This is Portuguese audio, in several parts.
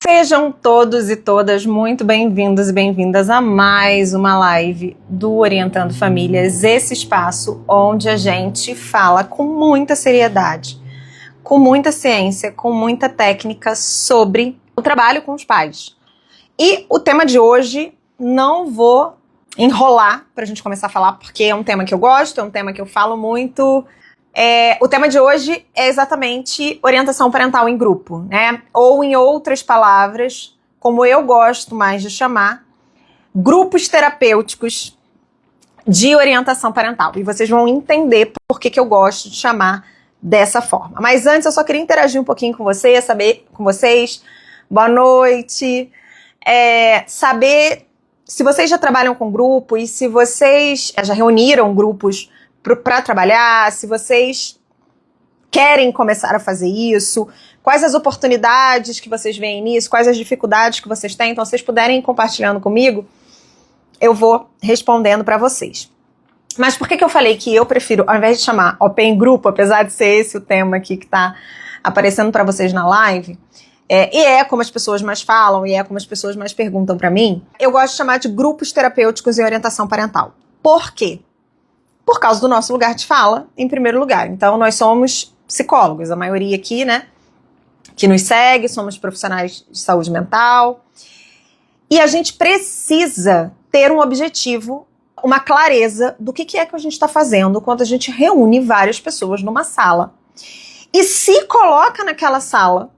Sejam todos e todas muito bem-vindos e bem-vindas a mais uma live do Orientando Famílias, esse espaço onde a gente fala com muita seriedade, com muita ciência, com muita técnica sobre o trabalho com os pais. E o tema de hoje, não vou enrolar para a gente começar a falar, porque é um tema que eu gosto, é um tema que eu falo muito. O tema de hoje é exatamente orientação parental em grupo, né? Ou, em outras palavras, como eu gosto mais de chamar, grupos terapêuticos de orientação parental. E vocês vão entender por que eu gosto de chamar dessa forma. Mas antes, eu só queria interagir um pouquinho com vocês, saber com vocês. Boa noite. Saber se vocês já trabalham com grupo e se vocês já reuniram grupos para trabalhar, se vocês querem começar a fazer isso, quais as oportunidades que vocês veem nisso, quais as dificuldades que vocês têm. Então, se vocês puderem ir compartilhando comigo, eu vou respondendo para vocês. Mas por que eu falei que eu prefiro, ao invés de chamar Open Grupo, apesar de ser esse o tema aqui que está aparecendo para vocês na live, e é como as pessoas mais falam, e é como as pessoas mais perguntam para mim, eu gosto de chamar de grupos terapêuticos em orientação parental. Por quê? Por causa do nosso lugar de fala, em primeiro lugar. Então, nós somos psicólogos, a maioria aqui, né, que nos segue, somos profissionais de saúde mental. E a gente precisa ter um objetivo, uma clareza do que é que a gente está fazendo quando a gente reúne várias pessoas numa sala. E se coloca naquela sala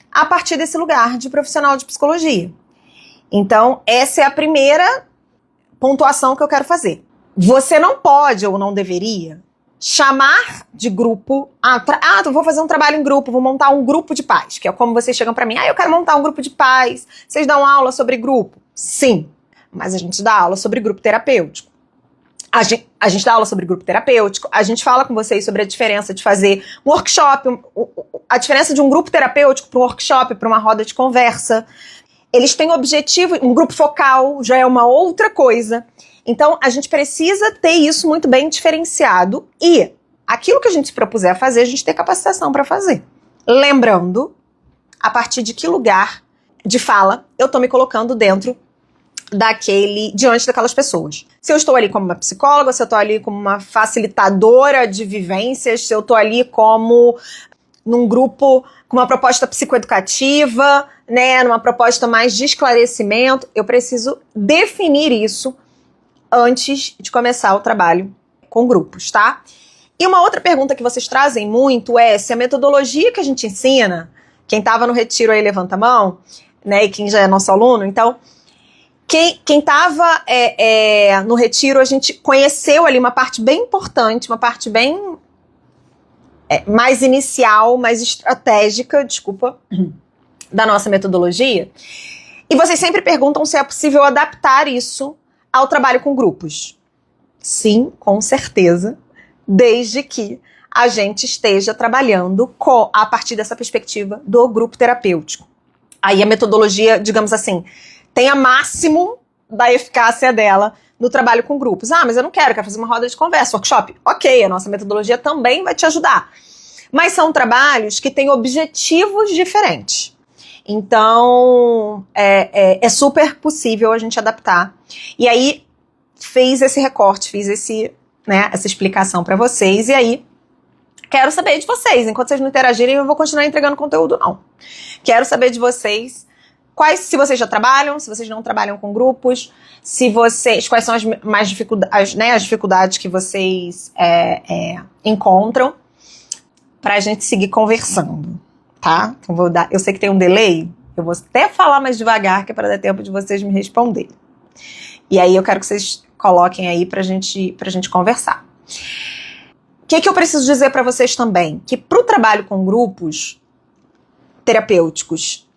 a partir desse lugar de profissional de psicologia. Então, essa é a primeira pontuação que eu quero fazer. Você não pode ou não deveria chamar de grupo, eu vou fazer um trabalho em grupo, vou montar um grupo de pais, que é como vocês chegam pra mim, eu quero montar um grupo de pais, vocês dão aula sobre grupo? Sim, mas a gente dá aula sobre grupo terapêutico. A gente dá aula sobre grupo terapêutico, a gente fala com vocês sobre a diferença de fazer um workshop, a diferença de um grupo terapêutico para um workshop, para uma roda de conversa. Eles têm objetivo, um grupo focal já é uma outra coisa. Então, a gente precisa ter isso muito bem diferenciado e aquilo que a gente se propuser a fazer, a gente ter capacitação para fazer. Lembrando, a partir de que lugar de fala eu tô me colocando dentro diante daquelas pessoas. Se eu estou ali como uma psicóloga, se eu estou ali como uma facilitadora de vivências, se eu estou ali como num grupo com uma proposta psicoeducativa, né, numa proposta mais de esclarecimento, eu preciso definir isso antes de começar o trabalho com grupos, tá? E uma outra pergunta que vocês trazem muito é se a metodologia que a gente ensina, quem estava no retiro aí levanta a mão, né, e quem já é nosso aluno, então, quem estava no retiro, a gente conheceu ali uma parte bem importante, uma parte bem mais inicial, mais estratégica, da nossa metodologia. E vocês sempre perguntam se é possível adaptar isso ao trabalho com grupos. Sim, com certeza, desde que a gente esteja trabalhando a partir dessa perspectiva do grupo terapêutico. Aí a metodologia, digamos assim, tem a máximo da eficácia dela no trabalho com grupos. Mas eu não quero fazer uma roda de conversa, workshop. Ok, a nossa metodologia também vai te ajudar. Mas são trabalhos que têm objetivos diferentes. Então, é super possível a gente adaptar. E aí, fiz esse recorte, fiz essa explicação para vocês. E aí, quero saber de vocês. Enquanto vocês não interagirem, eu vou continuar entregando conteúdo, não. Quero saber de vocês se vocês já trabalham, se vocês não trabalham com grupos, quais são as dificuldades que vocês encontram, para a gente seguir conversando. Tá? Então eu sei que tem um delay, eu vou até falar mais devagar, que é para dar tempo de vocês me responderem. E aí eu quero que vocês coloquem aí pra gente conversar. O que eu preciso dizer para vocês também? Que pro trabalho com grupos terapêuticos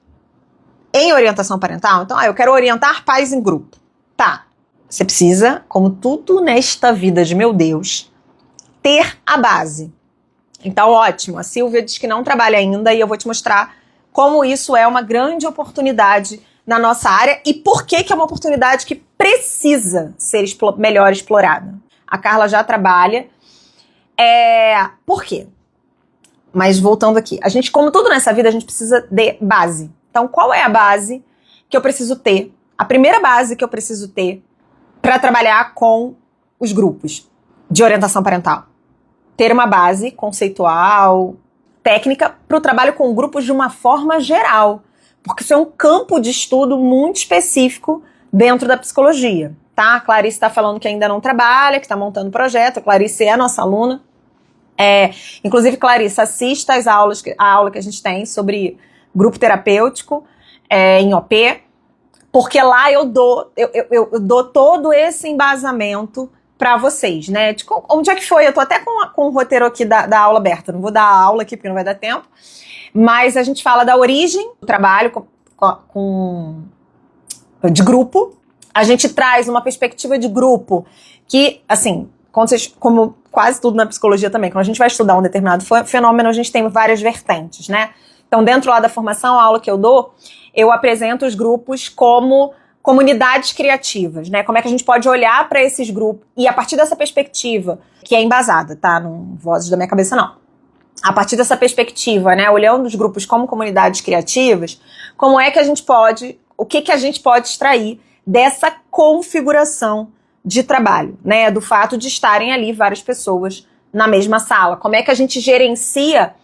em orientação parental, então, eu quero orientar pais em grupo. Tá, você precisa, como tudo nesta vida de meu Deus, ter a base. Então, ótimo, a Silvia diz que não trabalha ainda e eu vou te mostrar como isso é uma grande oportunidade na nossa área e por que é uma oportunidade que precisa ser melhor explorada. A Carla já trabalha. Por quê? Mas voltando aqui, a gente, como tudo nessa vida, a gente precisa de base. Então, qual é a base que eu preciso ter? A primeira base que eu preciso ter para trabalhar com os grupos de orientação parental. Ter uma base conceitual, técnica, para o trabalho com grupos de uma forma geral. Porque isso é um campo de estudo muito específico dentro da psicologia. Tá? A Clarice está falando que ainda não trabalha, que está montando projeto. A Clarice é a nossa aluna. Inclusive, Clarice, assista a aula que a gente tem sobre grupo terapêutico em OP, porque lá eu dou todo esse embasamento para vocês, né? De onde é que foi? Eu tô até com o roteiro aqui da aula aberta, não vou dar a aula aqui porque não vai dar tempo, mas a gente fala da origem do trabalho de grupo. A gente traz uma perspectiva de grupo que, assim, como quase tudo na psicologia também, quando a gente vai estudar um determinado fenômeno, a gente tem várias vertentes, né? Então, dentro lá da formação, a aula que eu dou, eu apresento os grupos como comunidades criativas, né? Como é que a gente pode olhar para esses grupos e, a partir dessa perspectiva, que é embasada, tá? Não vozes da minha cabeça, não. A partir dessa perspectiva, né? Olhando os grupos como comunidades criativas, como é que a gente pode, o que a gente pode extrair dessa configuração de trabalho, né? Do fato de estarem ali várias pessoas na mesma sala. Como é que a gente gerencia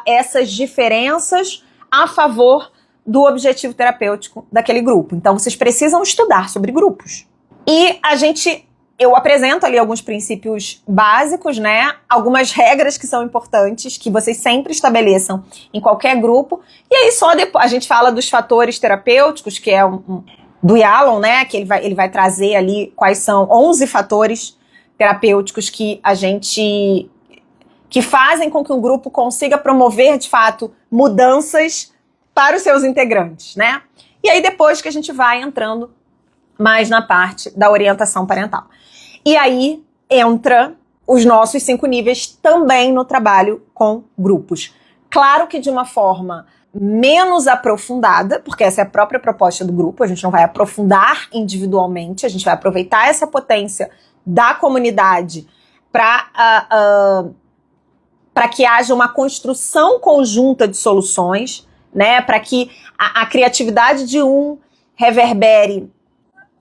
essas diferenças a favor do objetivo terapêutico daquele grupo. Então, vocês precisam estudar sobre grupos. E eu apresento ali alguns princípios básicos, né? Algumas regras que são importantes, que vocês sempre estabeleçam em qualquer grupo. E aí, só depois, a gente fala dos fatores terapêuticos, que é do Yalom, né? Que ele vai trazer ali quais são 11 fatores terapêuticos que fazem com que um grupo consiga promover, de fato, mudanças para os seus integrantes, né? E aí depois que a gente vai entrando mais na parte da orientação parental. E aí entra os nossos 5 níveis também no trabalho com grupos. Claro que de uma forma menos aprofundada, porque essa é a própria proposta do grupo, a gente não vai aprofundar individualmente, a gente vai aproveitar essa potência da comunidade para que haja uma construção conjunta de soluções, né? Para que a criatividade de um reverbere.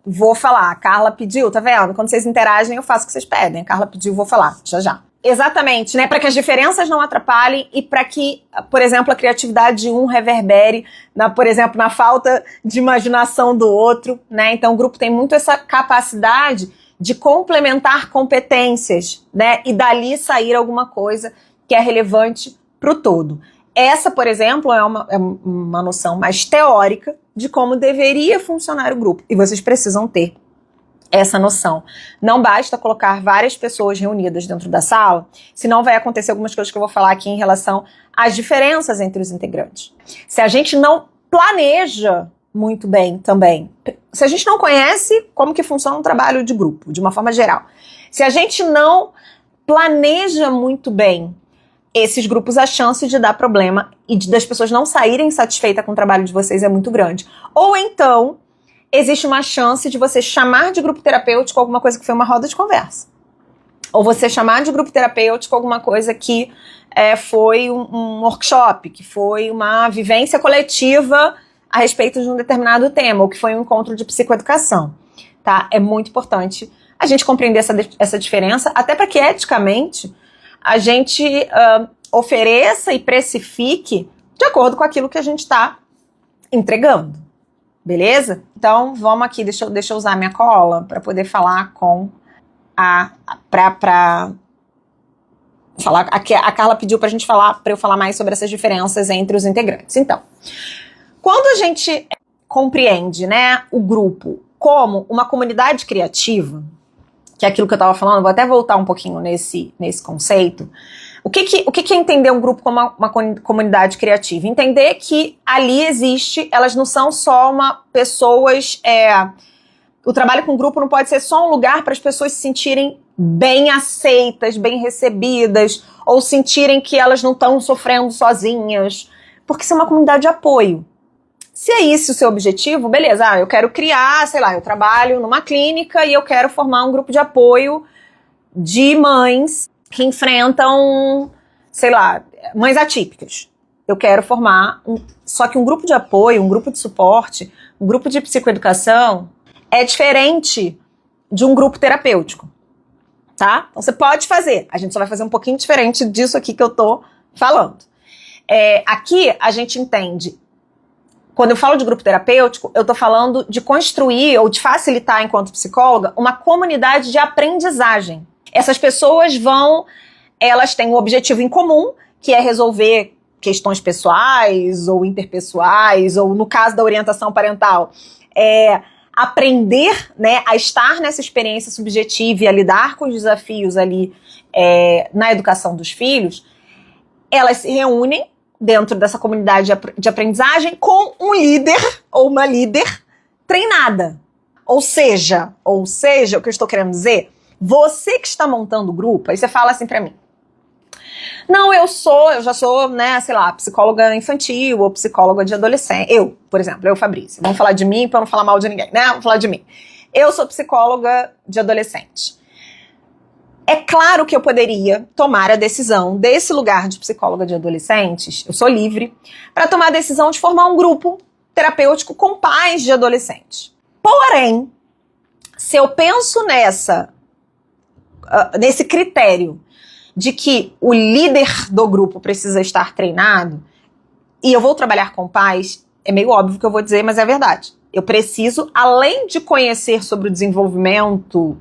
Vou falar, a Carla pediu, tá vendo? Quando vocês interagem, eu faço o que vocês pedem. A Carla pediu, vou falar, já. Exatamente, né? Para que as diferenças não atrapalhem e para que, por exemplo, a criatividade de um reverbere, por exemplo, na falta de imaginação do outro, né? Então o grupo tem muito essa capacidade de complementar competências, né? E dali sair alguma coisa que é relevante para o todo. Essa, por exemplo, é uma noção mais teórica de como deveria funcionar o grupo. E vocês precisam ter essa noção. Não basta colocar várias pessoas reunidas dentro da sala, senão vai acontecer algumas coisas que eu vou falar aqui em relação às diferenças entre os integrantes. Se a gente não planeja muito bem também, se a gente não conhece como que funciona um trabalho de grupo, de uma forma geral, se a gente não planeja muito bem esses grupos, a chance de dar problema e das pessoas não saírem satisfeitas com o trabalho de vocês é muito grande. Ou então, existe uma chance de você chamar de grupo terapêutico alguma coisa que foi uma roda de conversa. Ou você chamar de grupo terapêutico alguma coisa que foi um workshop, que foi uma vivência coletiva a respeito de um determinado tema, ou que foi um encontro de psicoeducação. Tá? É muito importante a gente compreender essa diferença, até para que eticamente a gente ofereça e precifique de acordo com aquilo que a gente está entregando. Beleza? Então, vamos aqui, deixa eu usar minha cola para poder falar com a Carla pediu pra gente falar, para eu falar mais sobre essas diferenças entre os integrantes. Então, quando a gente compreende, né, o grupo como uma comunidade criativa, que é aquilo que eu estava falando, vou até voltar um pouquinho nesse conceito. O que é entender um grupo como uma comunidade criativa? Entender que ali elas não são só pessoas. O trabalho com grupo não pode ser só um lugar para as pessoas se sentirem bem aceitas, bem recebidas, ou sentirem que elas não estão sofrendo sozinhas, porque isso é uma comunidade de apoio. Se é esse o seu objetivo, beleza, eu quero criar, sei lá, eu trabalho numa clínica e eu quero formar um grupo de apoio de mães que enfrentam, sei lá, mães atípicas. eu quero formar só que um grupo de apoio, um grupo de suporte, um grupo de psicoeducação é diferente de um grupo terapêutico, tá? Então você pode fazer, a gente só vai fazer um pouquinho diferente disso aqui que eu tô falando. Aqui a gente entende, quando eu falo de grupo terapêutico, eu tô falando de construir ou de facilitar, enquanto psicóloga, uma comunidade de aprendizagem. Essas pessoas elas têm um objetivo em comum, que é resolver questões pessoais ou interpessoais, ou no caso da orientação parental, aprender, né, a estar nessa experiência subjetiva e a lidar com os desafios ali na educação dos filhos. Elas se reúnem dentro dessa comunidade de aprendizagem com um líder ou uma líder treinada. Ou seja, o que eu estou querendo dizer, você que está montando o grupo, aí você fala assim pra mim, não, eu já sou, né, sei lá, psicóloga infantil ou psicóloga de adolescente. Eu, por exemplo, Fabrícia. Vamos falar de mim para não falar mal de ninguém, né? Vamos falar de mim. Eu sou psicóloga de adolescente. É claro que eu poderia tomar a decisão desse lugar de psicóloga de adolescentes, eu sou livre, para tomar a decisão de formar um grupo terapêutico com pais de adolescentes. Porém, se eu penso nesse critério de que o líder do grupo precisa estar treinado, e eu vou trabalhar com pais, é meio óbvio que eu vou dizer, mas é verdade. Eu preciso, além de conhecer sobre o desenvolvimento,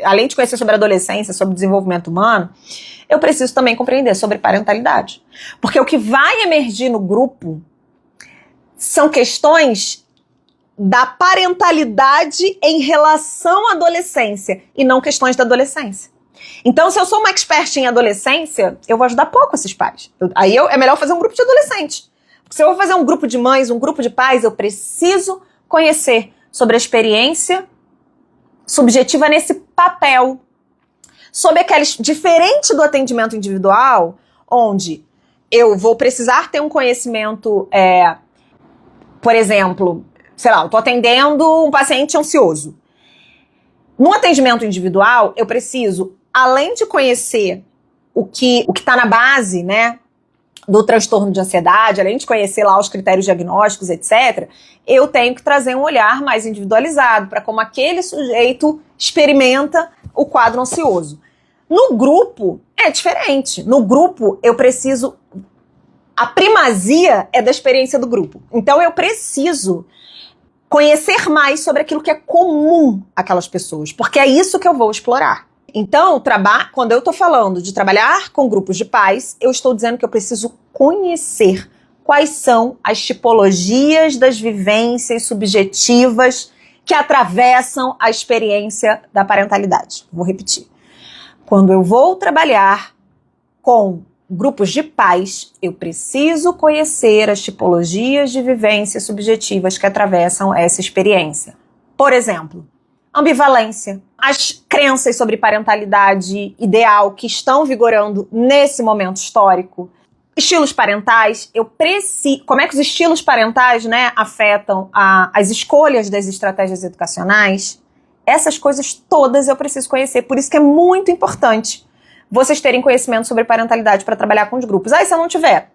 além de conhecer sobre a adolescência, sobre o desenvolvimento humano, eu preciso também compreender sobre parentalidade. Porque o que vai emergir no grupo são questões da parentalidade em relação à adolescência, e não questões da adolescência. Então, se eu sou uma expert em adolescência, eu vou ajudar pouco esses pais. Aí é melhor fazer um grupo de adolescentes. Porque se eu vou fazer um grupo de mães, um grupo de pais, eu preciso conhecer sobre a experiência subjetiva nesse papel. Sobre aqueles, diferente do atendimento individual, onde eu vou precisar ter um conhecimento, por exemplo, sei lá, eu tô atendendo um paciente ansioso. No atendimento individual, eu preciso, além de conhecer o que está na base, né, do transtorno de ansiedade, além de conhecer lá os critérios diagnósticos, etc., eu tenho que trazer um olhar mais individualizado para como aquele sujeito experimenta o quadro ansioso. No grupo, é diferente. No grupo, eu preciso... A primazia é da experiência do grupo. Então, eu preciso conhecer mais sobre aquilo que é comum àquelas pessoas, porque é isso que eu vou explorar. Então, quando eu estou falando de trabalhar com grupos de pais, eu estou dizendo que eu preciso conhecer quais são as tipologias das vivências subjetivas que atravessam a experiência da parentalidade. Vou repetir. Quando eu vou trabalhar com grupos de pais, eu preciso conhecer as tipologias de vivências subjetivas que atravessam essa experiência. Por exemplo, ambivalência, as crenças sobre parentalidade ideal que estão vigorando nesse momento histórico, estilos parentais, como é que os estilos parentais, né, afetam as escolhas das estratégias educacionais. Essas coisas todas eu preciso conhecer, por isso que é muito importante vocês terem conhecimento sobre parentalidade para trabalhar com os grupos. Se eu não tiver,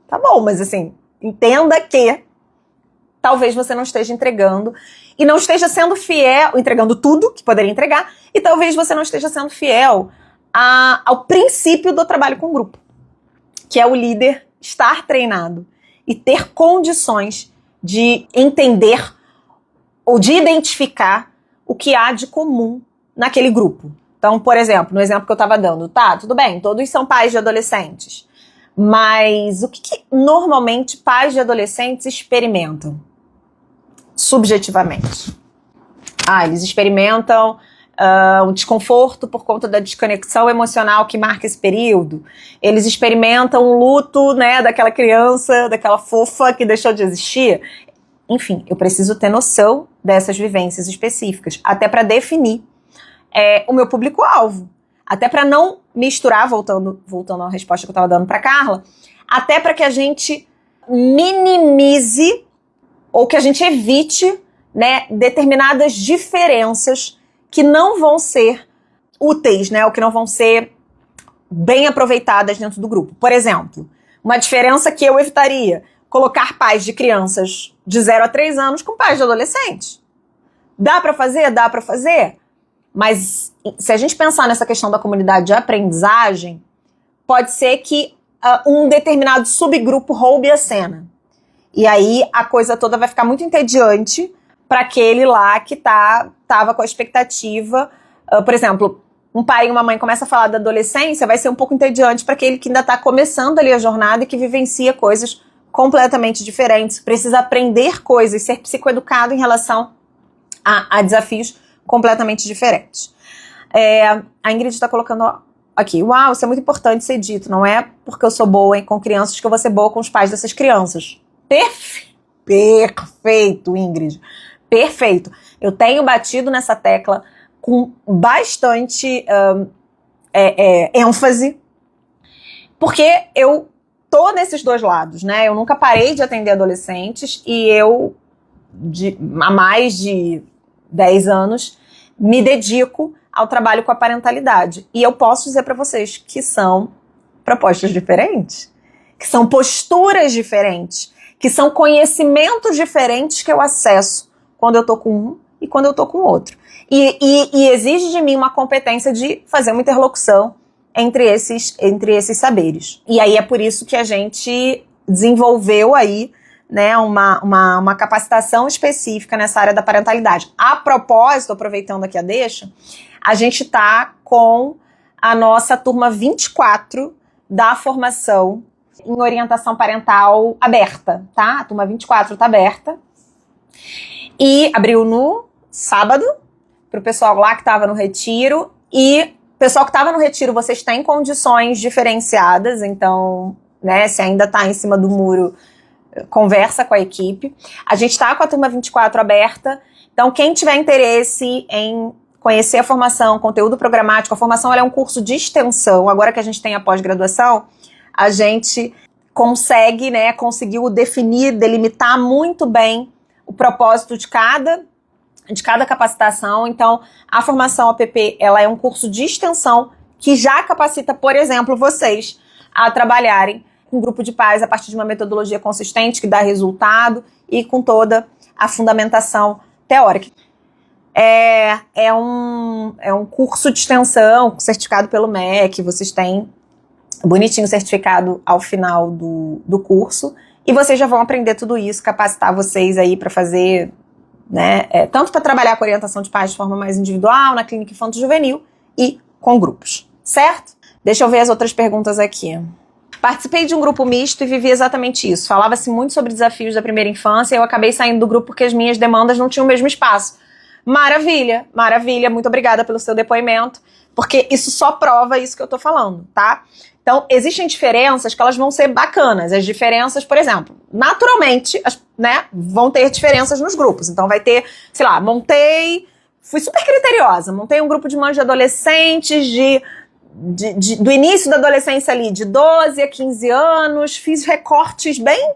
tá bom, mas assim, entenda que talvez você não esteja entregando e não esteja sendo fiel, entregando tudo que poderia entregar, e talvez você não esteja sendo fiel ao princípio do trabalho com grupo, que é o líder estar treinado e ter condições de entender ou de identificar o que há de comum naquele grupo. Então, por exemplo, no exemplo que eu estava dando, tá, tudo bem, todos são pais de adolescentes, mas o que normalmente pais de adolescentes experimentam subjetivamente? Eles experimentam um desconforto por conta da desconexão emocional que marca esse período. Eles experimentam um luto, né, daquela criança, daquela fofa que deixou de existir. Enfim, eu preciso ter noção dessas vivências específicas, até para definir o meu público-alvo. Até para não misturar, voltando à resposta que eu estava dando para Carla, até para que a gente minimize ou que a gente evite, né, determinadas diferenças que não vão ser úteis, né, ou que não vão ser bem aproveitadas dentro do grupo. Por exemplo, Uma diferença que eu evitaria: colocar pais de crianças de 0 a 3 anos com pais de adolescentes. Dá pra fazer? Dá pra fazer. Mas se a gente pensar nessa questão da comunidade de aprendizagem, pode ser que um determinado subgrupo roube a cena. E aí a coisa toda vai ficar muito entediante para aquele lá que tava com a expectativa. Por exemplo, um pai e uma mãe começam a falar da adolescência, vai ser um pouco entediante para aquele que ainda está começando ali a jornada e que vivencia coisas completamente diferentes. Precisa aprender coisas, ser psicoeducado em relação a desafios completamente diferentes. A Ingrid está colocando aqui: uau, isso é muito importante ser dito. Não é porque eu sou boa com crianças que eu vou ser boa com os pais dessas crianças. Perfeito, Ingrid. Perfeito. Eu tenho batido nessa tecla com bastante ênfase, porque eu tô nesses dois lados, né? Eu nunca parei de atender adolescentes e eu, há mais de 10 anos, me dedico ao trabalho com a parentalidade. E eu posso dizer para vocês que são propostas diferentes, que são posturas diferentes, que são conhecimentos diferentes que eu acesso quando eu tô com um e quando eu tô com outro. E exige de mim uma competência de fazer uma interlocução entre esses saberes. E aí é por isso que a gente desenvolveu aí, né, uma capacitação específica nessa área da parentalidade. A propósito, aproveitando aqui a deixa, a gente tá com a nossa turma 24 da formação em orientação parental aberta, tá? A turma 24 tá aberta. E abriu no sábado, pro pessoal lá que tava no retiro. E pessoal que tava no retiro, vocês têm condições diferenciadas, então, né, se ainda tá em cima do muro, conversa com a equipe. A gente tá com a turma 24 aberta, então quem tiver interesse em conhecer a formação, conteúdo programático, a formação ela é um curso de extensão. Agora que a gente tem a pós-graduação, a gente conseguiu definir, delimitar muito bem o propósito de cada capacitação. Então, a formação APP, ela é um curso de extensão que já capacita, por exemplo, vocês a trabalharem com um grupo de pais a partir de uma metodologia consistente que dá resultado e com toda a fundamentação teórica. É um curso de extensão certificado pelo MEC, vocês têm bonitinho certificado ao final do curso, e vocês já vão aprender tudo isso, capacitar vocês aí para fazer, né, tanto para trabalhar com orientação de pais de forma mais individual, na clínica infanto-juvenil e com grupos, certo? Deixa eu ver as outras perguntas aqui. Participei de um grupo misto e vivi exatamente isso. Falava-se muito sobre desafios da primeira infância e eu acabei saindo do grupo porque as minhas demandas não tinham o mesmo espaço. Maravilha, maravilha, muito obrigada pelo seu depoimento, porque isso só prova isso que eu tô falando, tá? Então, existem diferenças que elas vão ser bacanas. As diferenças, por exemplo, naturalmente, né, vão ter diferenças nos grupos. Então, vai ter, sei lá, fui super criteriosa, montei um grupo de mães de adolescentes do início da adolescência ali, de 12 a 15 anos, fiz recortes bem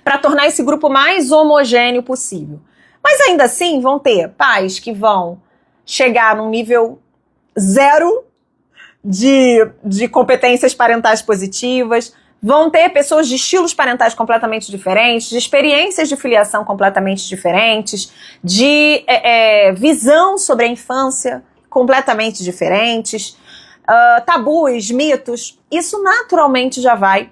para tornar esse grupo mais homogêneo possível. Mas ainda assim, vão ter pais que vão chegar num nível 0 de competências parentais positivas, vão ter pessoas de estilos parentais completamente diferentes, de experiências de filiação completamente diferentes, de visão sobre a infância completamente diferentes, tabus, mitos. Isso naturalmente já vai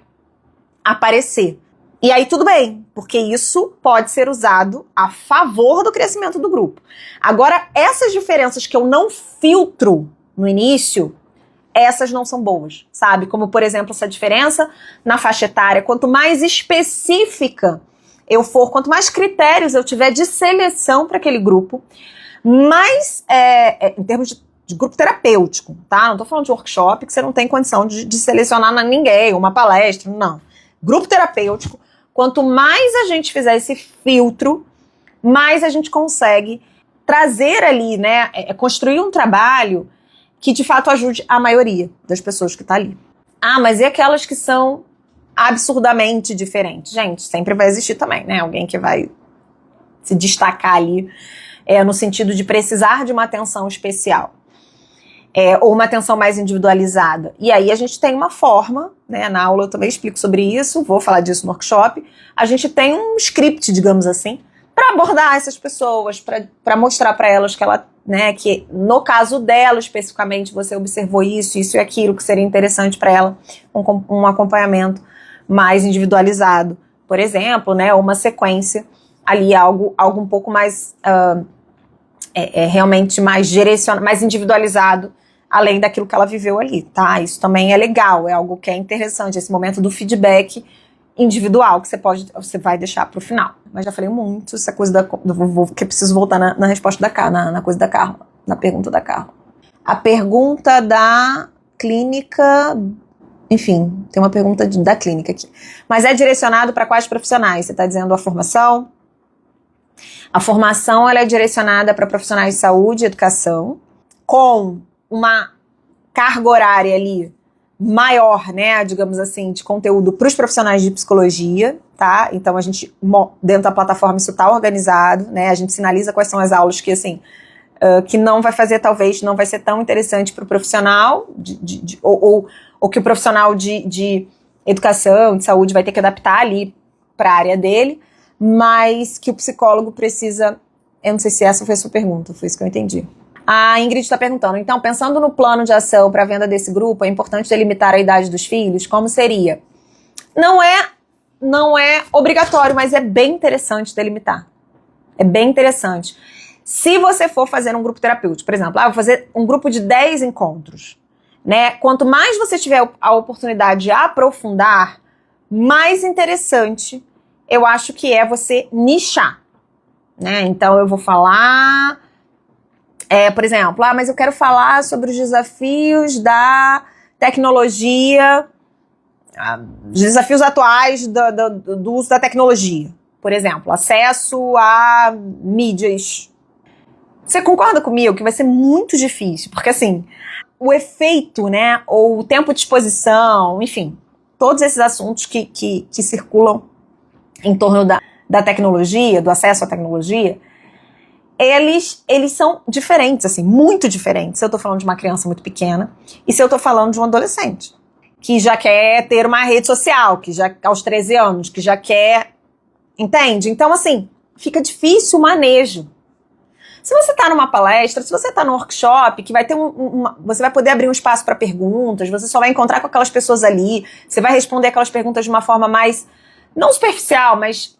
aparecer. E aí tudo bem, porque isso pode ser usado a favor do crescimento do grupo. Agora, essas diferenças que eu não filtro no início, essas não são boas, sabe? Como, por exemplo, essa diferença na faixa etária. Quanto mais específica eu for, quanto mais critérios eu tiver de seleção para aquele grupo, mais, em termos de grupo terapêutico, tá? Não tô falando de workshop, que você não tem condição de selecionar ninguém, uma palestra, não. Grupo terapêutico, quanto mais a gente fizer esse filtro, mais a gente consegue trazer ali, né, construir um trabalho que de fato ajude a maioria das pessoas que tá ali. Ah, mas e aquelas que são absurdamente diferentes? Gente, sempre vai existir também, né, alguém que vai se destacar ali, no sentido de precisar de uma atenção especial. ou uma atenção mais individualizada. E aí a gente tem uma forma, né, na aula eu também explico sobre isso, vou falar disso no workshop, a gente tem um script, digamos assim, para abordar essas pessoas, para mostrar para elas que ela, né, que no caso dela especificamente você observou isso e aquilo que seria interessante para ela, um acompanhamento mais individualizado, por exemplo, né, uma sequência ali, algo um pouco mais realmente mais direcionado, mais individualizado, além daquilo que ela viveu ali, tá? Isso também é legal, é algo que é interessante, esse momento do feedback individual, que você vai deixar pro final. Mas já falei muito, essa coisa que eu preciso voltar na resposta da Carla, na coisa da Carla, na pergunta da Carla. A pergunta da clínica, enfim, tem uma pergunta da clínica aqui. Mas é direcionado para quais profissionais? Você está dizendo a formação? A formação, ela é direcionada para profissionais de saúde e educação, com uma carga horária ali maior, né, digamos assim, de conteúdo para os profissionais de psicologia, tá? Então a gente, dentro da plataforma, isso tá organizado, né? A gente sinaliza quais são as aulas que, assim, que não vai fazer, talvez, não vai ser tão interessante para o profissional, ou que o profissional de educação, de saúde vai ter que adaptar ali para a área dele, mas que o psicólogo precisa. Eu não sei se essa foi a sua pergunta, foi isso que eu entendi. A Ingrid está perguntando, então, pensando no plano de ação para a venda desse grupo, é importante delimitar a idade dos filhos? Como seria? Não é obrigatório, mas é bem interessante delimitar. É bem interessante. Se você for fazer um grupo terapêutico, por exemplo, vou fazer um grupo de 10 encontros, né? Quanto mais você tiver a oportunidade de aprofundar, mais interessante eu acho que é você nichar, né? Então eu vou falar, por exemplo, mas eu quero falar sobre os desafios da tecnologia, os desafios atuais do uso da tecnologia. Por exemplo, acesso a mídias. Você concorda comigo que vai ser muito difícil? Porque, assim, o efeito, né, ou o tempo de exposição, enfim, todos esses assuntos que circulam em torno da tecnologia, do acesso à tecnologia, eles são diferentes, assim, muito diferentes. Se eu tô falando de uma criança muito pequena e se eu tô falando de um adolescente que já quer ter uma rede social, que já, aos 13 anos, que já quer, entende? Então, assim, fica difícil o manejo. Se você tá numa palestra, se você tá num workshop, que vai ter você vai poder abrir um espaço para perguntas, você só vai encontrar com aquelas pessoas ali, você vai responder aquelas perguntas de uma forma mais, não superficial, mas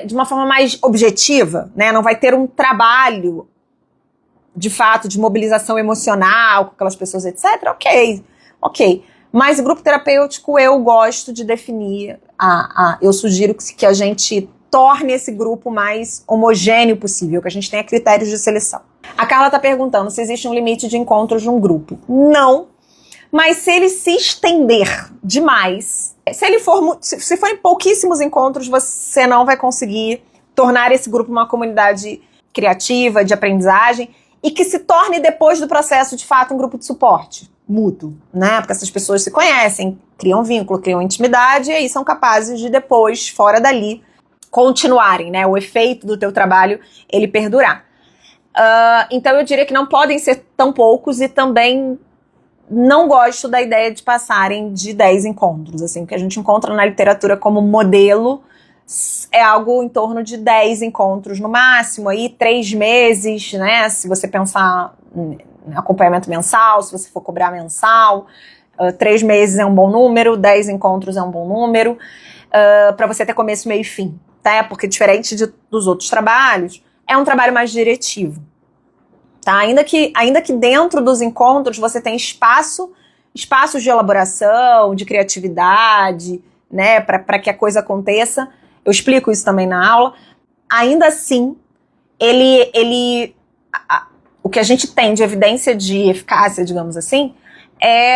de uma forma mais objetiva, né? Não vai ter um trabalho, de fato, de mobilização emocional com aquelas pessoas, etc. Ok. Mas o grupo terapêutico eu gosto de definir, eu sugiro que a gente torne esse grupo mais homogêneo possível, que a gente tenha critérios de seleção. A Carla está perguntando se existe um limite de encontros num grupo. Não, mas se ele se estender demais, se forem pouquíssimos encontros, você não vai conseguir tornar esse grupo uma comunidade criativa, de aprendizagem, e que se torne depois do processo, de fato, um grupo de suporte mútuo, né? Porque essas pessoas se conhecem, criam vínculo, criam intimidade, e aí são capazes de depois, fora dali, continuarem, né? O efeito do teu trabalho, ele perdurar. Então eu diria que não podem ser tão poucos e também não gosto da ideia de passarem de 10 encontros, assim, o que a gente encontra na literatura como modelo é algo em torno de 10 encontros no máximo, aí 3 meses, né? Se você pensar em acompanhamento mensal, se você for cobrar mensal, 3 meses é um bom número, 10 encontros é um bom número, para você ter começo, meio e fim. Tá? Porque diferente dos outros trabalhos, é um trabalho mais diretivo. Tá? Ainda que dentro dos encontros você tem espaços de elaboração, de criatividade, né, para que a coisa aconteça, eu explico isso também na aula, ainda assim, o que a gente tem de evidência de eficácia, digamos assim,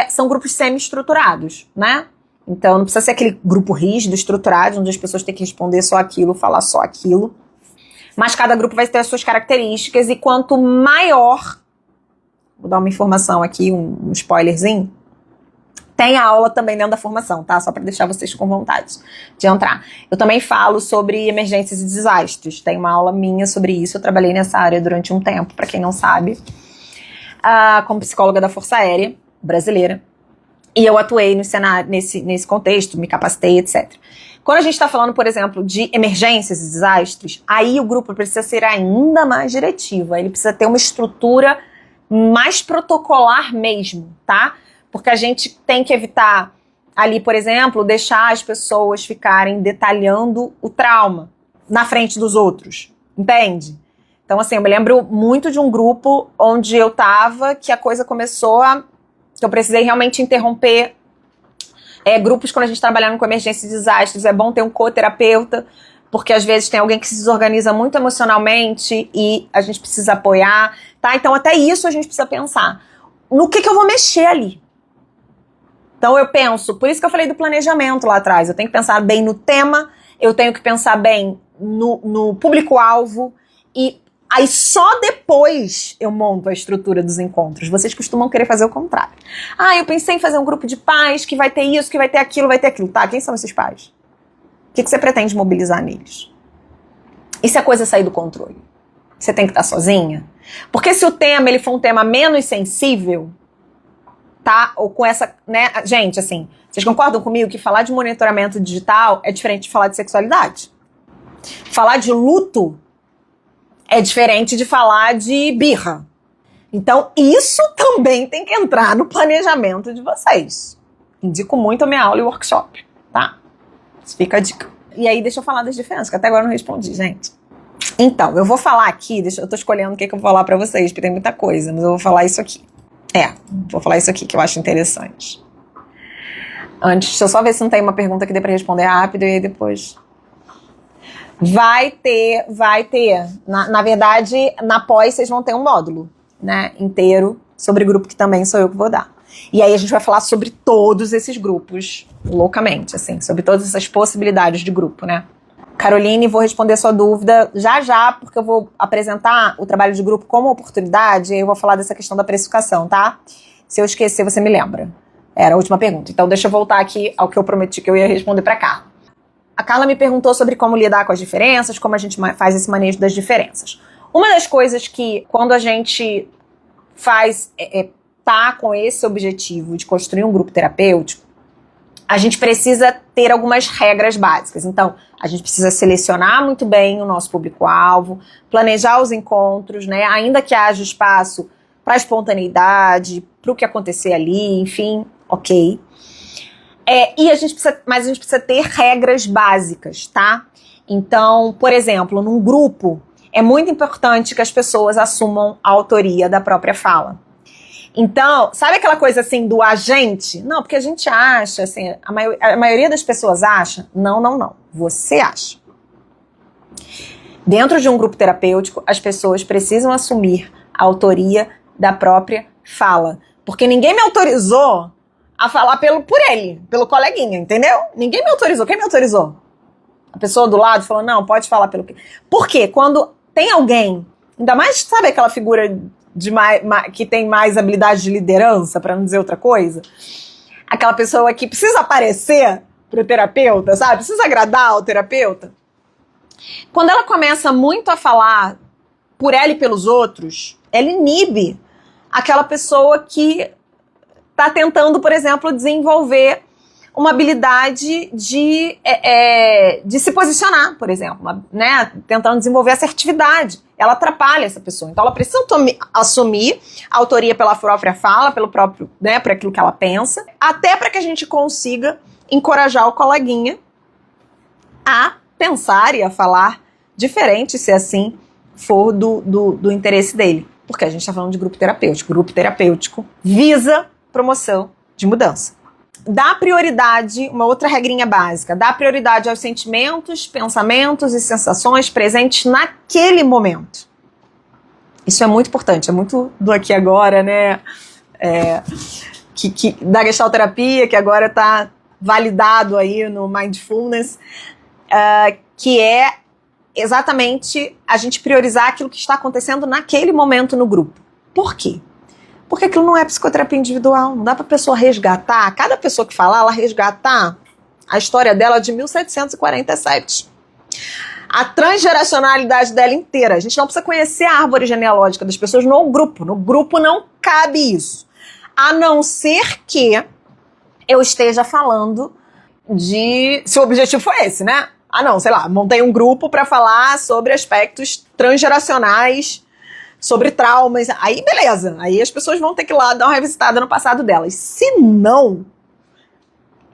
são grupos semi-estruturados, né? Então, não precisa ser aquele grupo rígido, estruturado, onde as pessoas têm que responder só aquilo, falar só aquilo. Mas cada grupo vai ter as suas características e quanto maior... Vou dar uma informação aqui, um spoilerzinho. Tem a aula também dentro da formação, tá? Só para deixar vocês com vontade de entrar. Eu também falo sobre emergências e desastres. Tem uma aula minha sobre isso. Eu trabalhei nessa área durante um tempo, para quem não sabe. como psicóloga da Força Aérea Brasileira. E eu atuei no cenário, nesse contexto, me capacitei, etc. Quando a gente está falando, por exemplo, de emergências e desastres, aí o grupo precisa ser ainda mais diretivo. Ele precisa ter uma estrutura mais protocolar mesmo, tá? Porque a gente tem que evitar ali, por exemplo, deixar as pessoas ficarem detalhando o trauma na frente dos outros, entende? Então, assim, eu me lembro muito de um grupo onde eu tava, que a coisa começou que eu precisei realmente interromper. Grupos, quando a gente trabalhando com emergência e desastres, é bom ter um co-terapeuta, porque às vezes tem alguém que se desorganiza muito emocionalmente e a gente precisa apoiar, tá? Então, até isso a gente precisa pensar. No que eu vou mexer ali? Então, eu penso, por isso que eu falei do planejamento lá atrás, eu tenho que pensar bem no tema, eu tenho que pensar bem no público-alvo, e aí só depois eu monto a estrutura dos encontros. Vocês costumam querer fazer o contrário. Eu pensei em fazer um grupo de pais que vai ter isso, que vai ter aquilo, vai ter aquilo. Tá, quem são esses pais? O que você pretende mobilizar neles? E se a coisa sair do controle? Você tem que estar sozinha? Porque se o tema ele for um tema menos sensível, tá? Ou com essa, né? Gente, assim, vocês concordam comigo que falar de monitoramento digital é diferente de falar de sexualidade? Falar de luto é diferente de falar de birra. Então, isso também tem que entrar no planejamento de vocês. Indico muito a minha aula e workshop, tá? Isso fica a dica. E aí, deixa eu falar das diferenças, que até agora eu não respondi, gente. Então, eu vou falar aqui, eu tô escolhendo o que eu vou falar pra vocês, porque tem muita coisa, mas eu vou falar isso aqui. Vou falar isso aqui que eu acho interessante. Antes, deixa eu só ver se não tem uma pergunta que dê pra responder rápido e aí depois... Vai ter. Na verdade, na pós vocês vão ter um módulo, né, inteiro sobre grupo, que também sou eu que vou dar. E aí a gente vai falar sobre todos esses grupos, loucamente, assim, sobre todas essas possibilidades de grupo, né. Caroline, vou responder a sua dúvida já, porque eu vou apresentar o trabalho de grupo como oportunidade, e eu vou falar dessa questão da precificação, tá? Se eu esquecer, você me lembra. Era a última pergunta. Então deixa eu voltar aqui ao que eu prometi que eu ia responder pra Carla. A Carla me perguntou sobre como lidar com as diferenças, como a gente faz esse manejo das diferenças. Uma das coisas que, quando a gente tá com esse objetivo de construir um grupo terapêutico, a gente precisa ter algumas regras básicas. Então, a gente precisa selecionar muito bem o nosso público-alvo, planejar os encontros, né? Ainda que haja espaço para espontaneidade, para o que acontecer ali, enfim, ok. E a gente precisa ter regras básicas, tá? Então, por exemplo, num grupo, é muito importante que as pessoas assumam a autoria da própria fala. Então, sabe aquela coisa assim do agente? Não, porque a gente acha, assim, a maioria das pessoas acha. Não. Você acha. Dentro de um grupo terapêutico, as pessoas precisam assumir a autoria da própria fala. Porque ninguém me autorizou a falar pelo coleguinha, entendeu? Ninguém me autorizou. Quem me autorizou? A pessoa do lado falou, não, pode falar pelo... Por quê? Quando tem alguém, ainda mais, sabe aquela figura que tem mais habilidade de liderança, para não dizer outra coisa? Aquela pessoa que precisa aparecer pro terapeuta, sabe? Precisa agradar o terapeuta. Quando ela começa muito a falar por ela e pelos outros, ela inibe aquela pessoa que está tentando, por exemplo, desenvolver uma habilidade de se posicionar, por exemplo, né? Tentando desenvolver assertividade. Ela atrapalha essa pessoa. Então, ela precisa assumir a autoria pela própria fala, pelo próprio, né, por aquilo que ela pensa, até para que a gente consiga encorajar o coleguinha a pensar e a falar diferente, se assim for do interesse dele. Porque a gente está falando de grupo terapêutico. Grupo terapêutico visa promoção de mudança. Dá prioridade, uma outra regrinha básica, dá prioridade aos sentimentos, pensamentos e sensações presentes naquele momento. Isso é muito importante, é muito do aqui e agora, né? Da gestalterapia, que agora está validado aí no Mindfulness, que é exatamente a gente priorizar aquilo que está acontecendo naquele momento no grupo. Por quê? Porque aquilo não é psicoterapia individual, não dá pra pessoa resgatar, cada pessoa que falar, ela resgatar a história dela de 1747. A transgeracionalidade dela inteira. A gente não precisa conhecer a árvore genealógica das pessoas no grupo. No grupo não cabe isso. A não ser que eu esteja falando de... Se o objetivo for esse, né? Ah, não, sei lá, montei um grupo para falar sobre aspectos transgeracionais, sobre traumas. Aí, beleza. Aí as pessoas vão ter que ir lá dar uma revisitada no passado delas. Se não,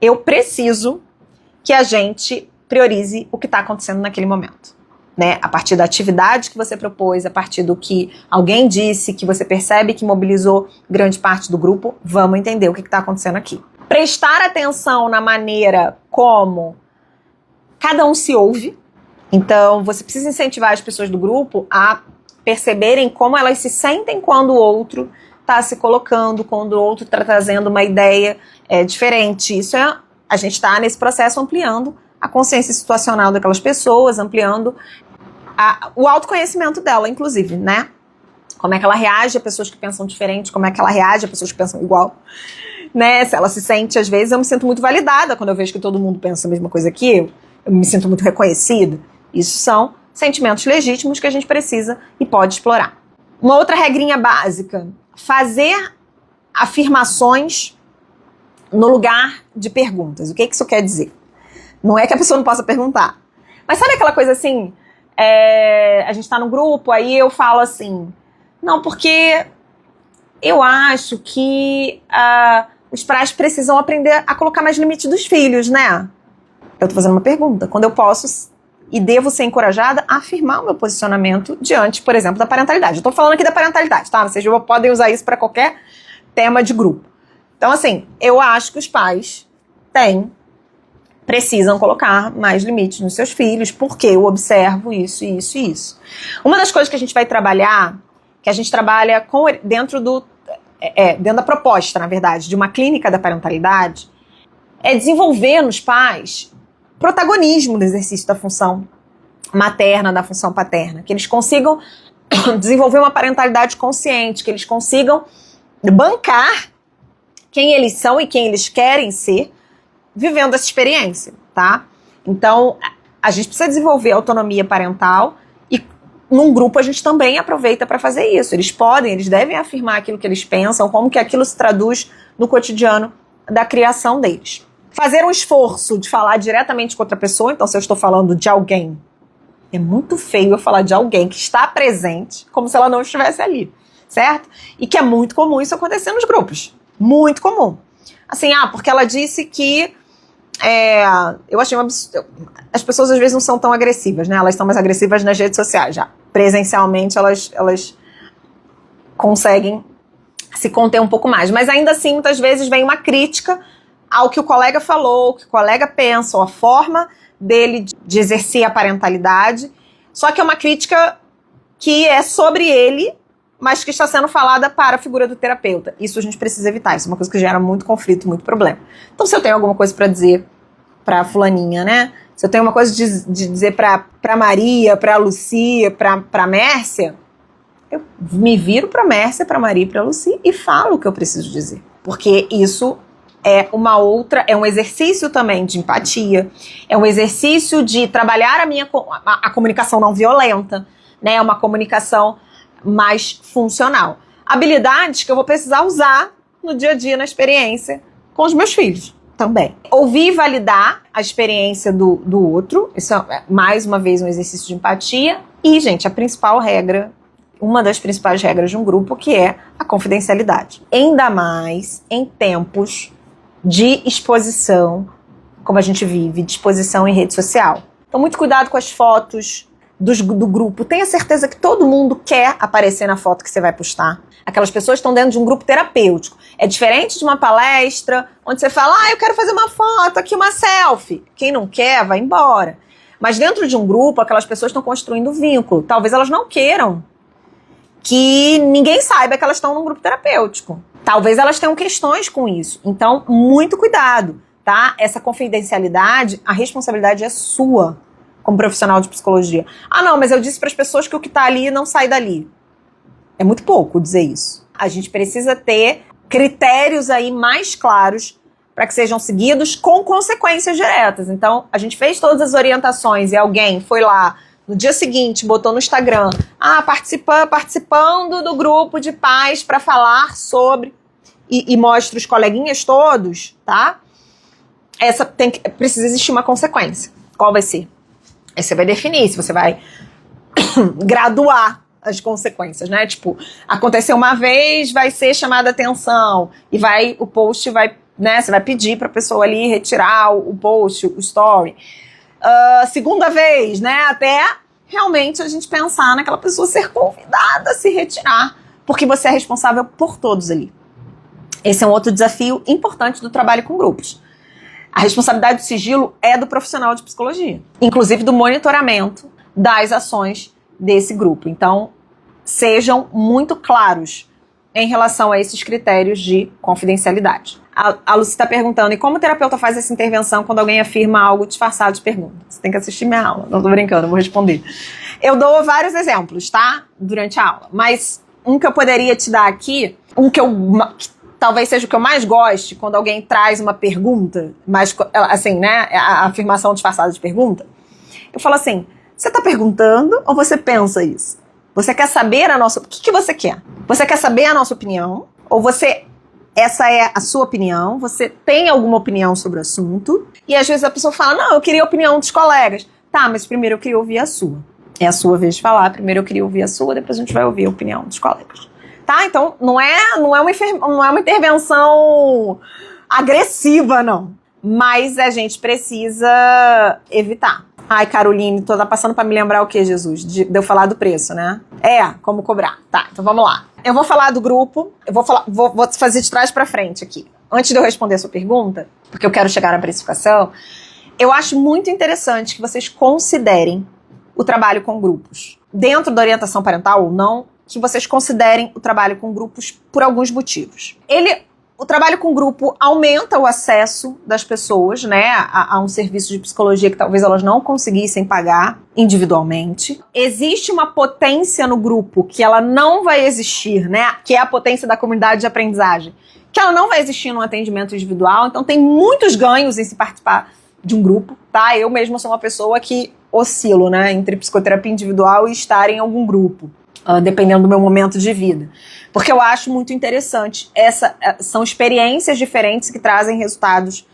eu preciso que a gente priorize o que está acontecendo naquele momento. Né? A partir da atividade que você propôs, a partir do que alguém disse, que você percebe que mobilizou grande parte do grupo, vamos entender o que está acontecendo aqui. Prestar atenção na maneira como cada um se ouve. Então, você precisa incentivar as pessoas do grupo a perceberem como elas se sentem quando o outro está se colocando, quando o outro está trazendo uma ideia diferente. Isso a gente está nesse processo ampliando a consciência situacional daquelas pessoas, ampliando o autoconhecimento dela, inclusive, né? Como é que ela reage a pessoas que pensam diferente, como é que ela reage a pessoas que pensam igual, né? Se ela se sente, às vezes, eu me sinto muito validada quando eu vejo que todo mundo pensa a mesma coisa que eu me sinto muito reconhecida. Isso são sentimentos legítimos que a gente precisa e pode explorar. Uma outra regrinha básica, fazer afirmações no lugar de perguntas. O que isso quer dizer? Não é que a pessoa não possa perguntar, mas sabe aquela coisa assim, a gente tá no grupo, aí eu falo assim, não, porque eu acho que os pais precisam aprender a colocar mais limites dos filhos, né? Eu tô fazendo uma pergunta. Quando eu posso e devo ser encorajada a afirmar o meu posicionamento diante, por exemplo, da parentalidade. Eu tô falando aqui da parentalidade, tá? Vocês podem usar isso para qualquer tema de grupo. Então, assim, eu acho que os pais precisam colocar mais limites nos seus filhos, porque eu observo isso, isso e isso. Uma das coisas que a gente vai trabalhar, que a gente trabalha dentro da proposta, na verdade, de uma clínica da parentalidade, é desenvolver nos pais protagonismo no exercício da função materna, da função paterna, que eles consigam desenvolver uma parentalidade consciente, que eles consigam bancar quem eles são e quem eles querem ser, vivendo essa experiência, tá? Então, a gente precisa desenvolver autonomia parental e num grupo a gente também aproveita para fazer isso. Eles devem afirmar aquilo que eles pensam, como que aquilo se traduz no cotidiano da criação deles. Fazer um esforço de falar diretamente com outra pessoa, então se eu estou falando de alguém, é muito feio eu falar de alguém que está presente, como se ela não estivesse ali, certo? E que é muito comum isso acontecer nos grupos. Muito comum. Assim, porque ela disse que eu achei um absurdo. As pessoas às vezes não são tão agressivas, né? Elas são mais agressivas nas redes sociais já. Presencialmente elas conseguem se conter um pouco mais. Mas ainda assim, muitas vezes vem uma crítica ao que o colega falou, o que o colega pensa, ou a forma dele de exercer a parentalidade. Só que é uma crítica que é sobre ele, mas que está sendo falada para a figura do terapeuta. Isso a gente precisa evitar. Isso é uma coisa que gera muito conflito, muito problema. Então, se eu tenho alguma coisa para dizer para a fulaninha, né? Se eu tenho uma coisa de dizer para Maria, para Lucia, para Mércia, eu me viro para Mércia, para Maria e para Lucia e falo o que eu preciso dizer. Porque isso é um exercício também de empatia, é um exercício de trabalhar a comunicação não violenta, né? Uma comunicação mais funcional. Habilidades que eu vou precisar usar no dia a dia, na experiência, com os meus filhos também. Ouvir e validar a experiência do outro, isso é, mais uma vez, um exercício de empatia. E, gente, a principal regra, uma das principais regras de um grupo, que é a confidencialidade. Ainda mais em tempos de exposição, como a gente vive, de exposição em rede social. Então, muito cuidado com as fotos do grupo. Tenha certeza que todo mundo quer aparecer na foto que você vai postar. Aquelas pessoas estão dentro de um grupo terapêutico. É diferente de uma palestra, onde você fala, eu quero fazer uma foto, aqui uma selfie. Quem não quer, vai embora. Mas dentro de um grupo, aquelas pessoas estão construindo vínculo. Talvez elas não queiram que ninguém saiba que elas estão num grupo terapêutico. Talvez elas tenham questões com isso. Então, muito cuidado, tá? Essa confidencialidade, a responsabilidade é sua, como profissional de psicologia. Não, mas eu disse para as pessoas que o que está ali não sai dali. É muito pouco dizer isso. A gente precisa ter critérios aí mais claros para que sejam seguidos com consequências diretas. Então, a gente fez todas as orientações e alguém foi lá no dia seguinte botou no Instagram, participando do grupo de pais para falar sobre, e mostra os coleguinhas todos, tá? Precisa existir uma consequência. Qual vai ser? Aí você vai definir se você vai graduar as consequências, né? Tipo, aconteceu uma vez, vai ser chamada atenção, e o post vai, né? Você vai pedir pra pessoa ali retirar o post, o story. Segunda vez, né? Até realmente a gente pensar naquela pessoa ser convidada a se retirar, porque você é responsável por todos ali. Esse é um outro desafio importante do trabalho com grupos. A responsabilidade do sigilo é do profissional de psicologia, inclusive do monitoramento das ações desse grupo. Então, sejam muito claros em relação a esses critérios de confidencialidade. A Lucy está perguntando, e como o terapeuta faz essa intervenção quando alguém afirma algo disfarçado de pergunta? Você tem que assistir minha aula, não tô brincando, eu vou responder. Eu dou vários exemplos, tá? Durante a aula, mas um que eu poderia te dar aqui, que talvez seja o que eu mais goste, quando alguém traz uma pergunta, mas assim, né, a afirmação disfarçada de pergunta, eu falo assim, você tá perguntando ou você pensa isso? Você quer saber o que você quer? Você quer saber a nossa opinião? Ou essa é a sua opinião? Você tem alguma opinião sobre o assunto? E às vezes a pessoa fala, não, eu queria a opinião dos colegas. Tá, mas primeiro eu queria ouvir a sua. É a sua vez de falar, primeiro eu queria ouvir a sua, depois a gente vai ouvir a opinião dos colegas. Tá? Então, não é uma intervenção agressiva, não. Mas a gente precisa evitar. Ai, Caroline, tá passando pra me lembrar o que, Jesus? De eu falar do preço, né? Como cobrar. Tá, então vamos lá. Eu vou falar do grupo, vou fazer de trás pra frente aqui. Antes de eu responder a sua pergunta, porque eu quero chegar na precificação, eu acho muito interessante que vocês considerem o trabalho com grupos. Dentro da orientação parental ou não, que vocês considerem o trabalho com grupos por alguns motivos. O trabalho com grupo aumenta o acesso das pessoas, né, a um serviço de psicologia que talvez elas não conseguissem pagar individualmente. Existe uma potência no grupo que ela não vai existir, né, que é a potência da comunidade de aprendizagem, que ela não vai existir no atendimento individual. Então tem muitos ganhos em se participar de um grupo, tá? Eu mesma sou uma pessoa que oscilo, né, entre psicoterapia individual e estar em algum grupo. Dependendo do meu momento de vida. Porque eu acho muito interessante. São experiências diferentes que trazem resultados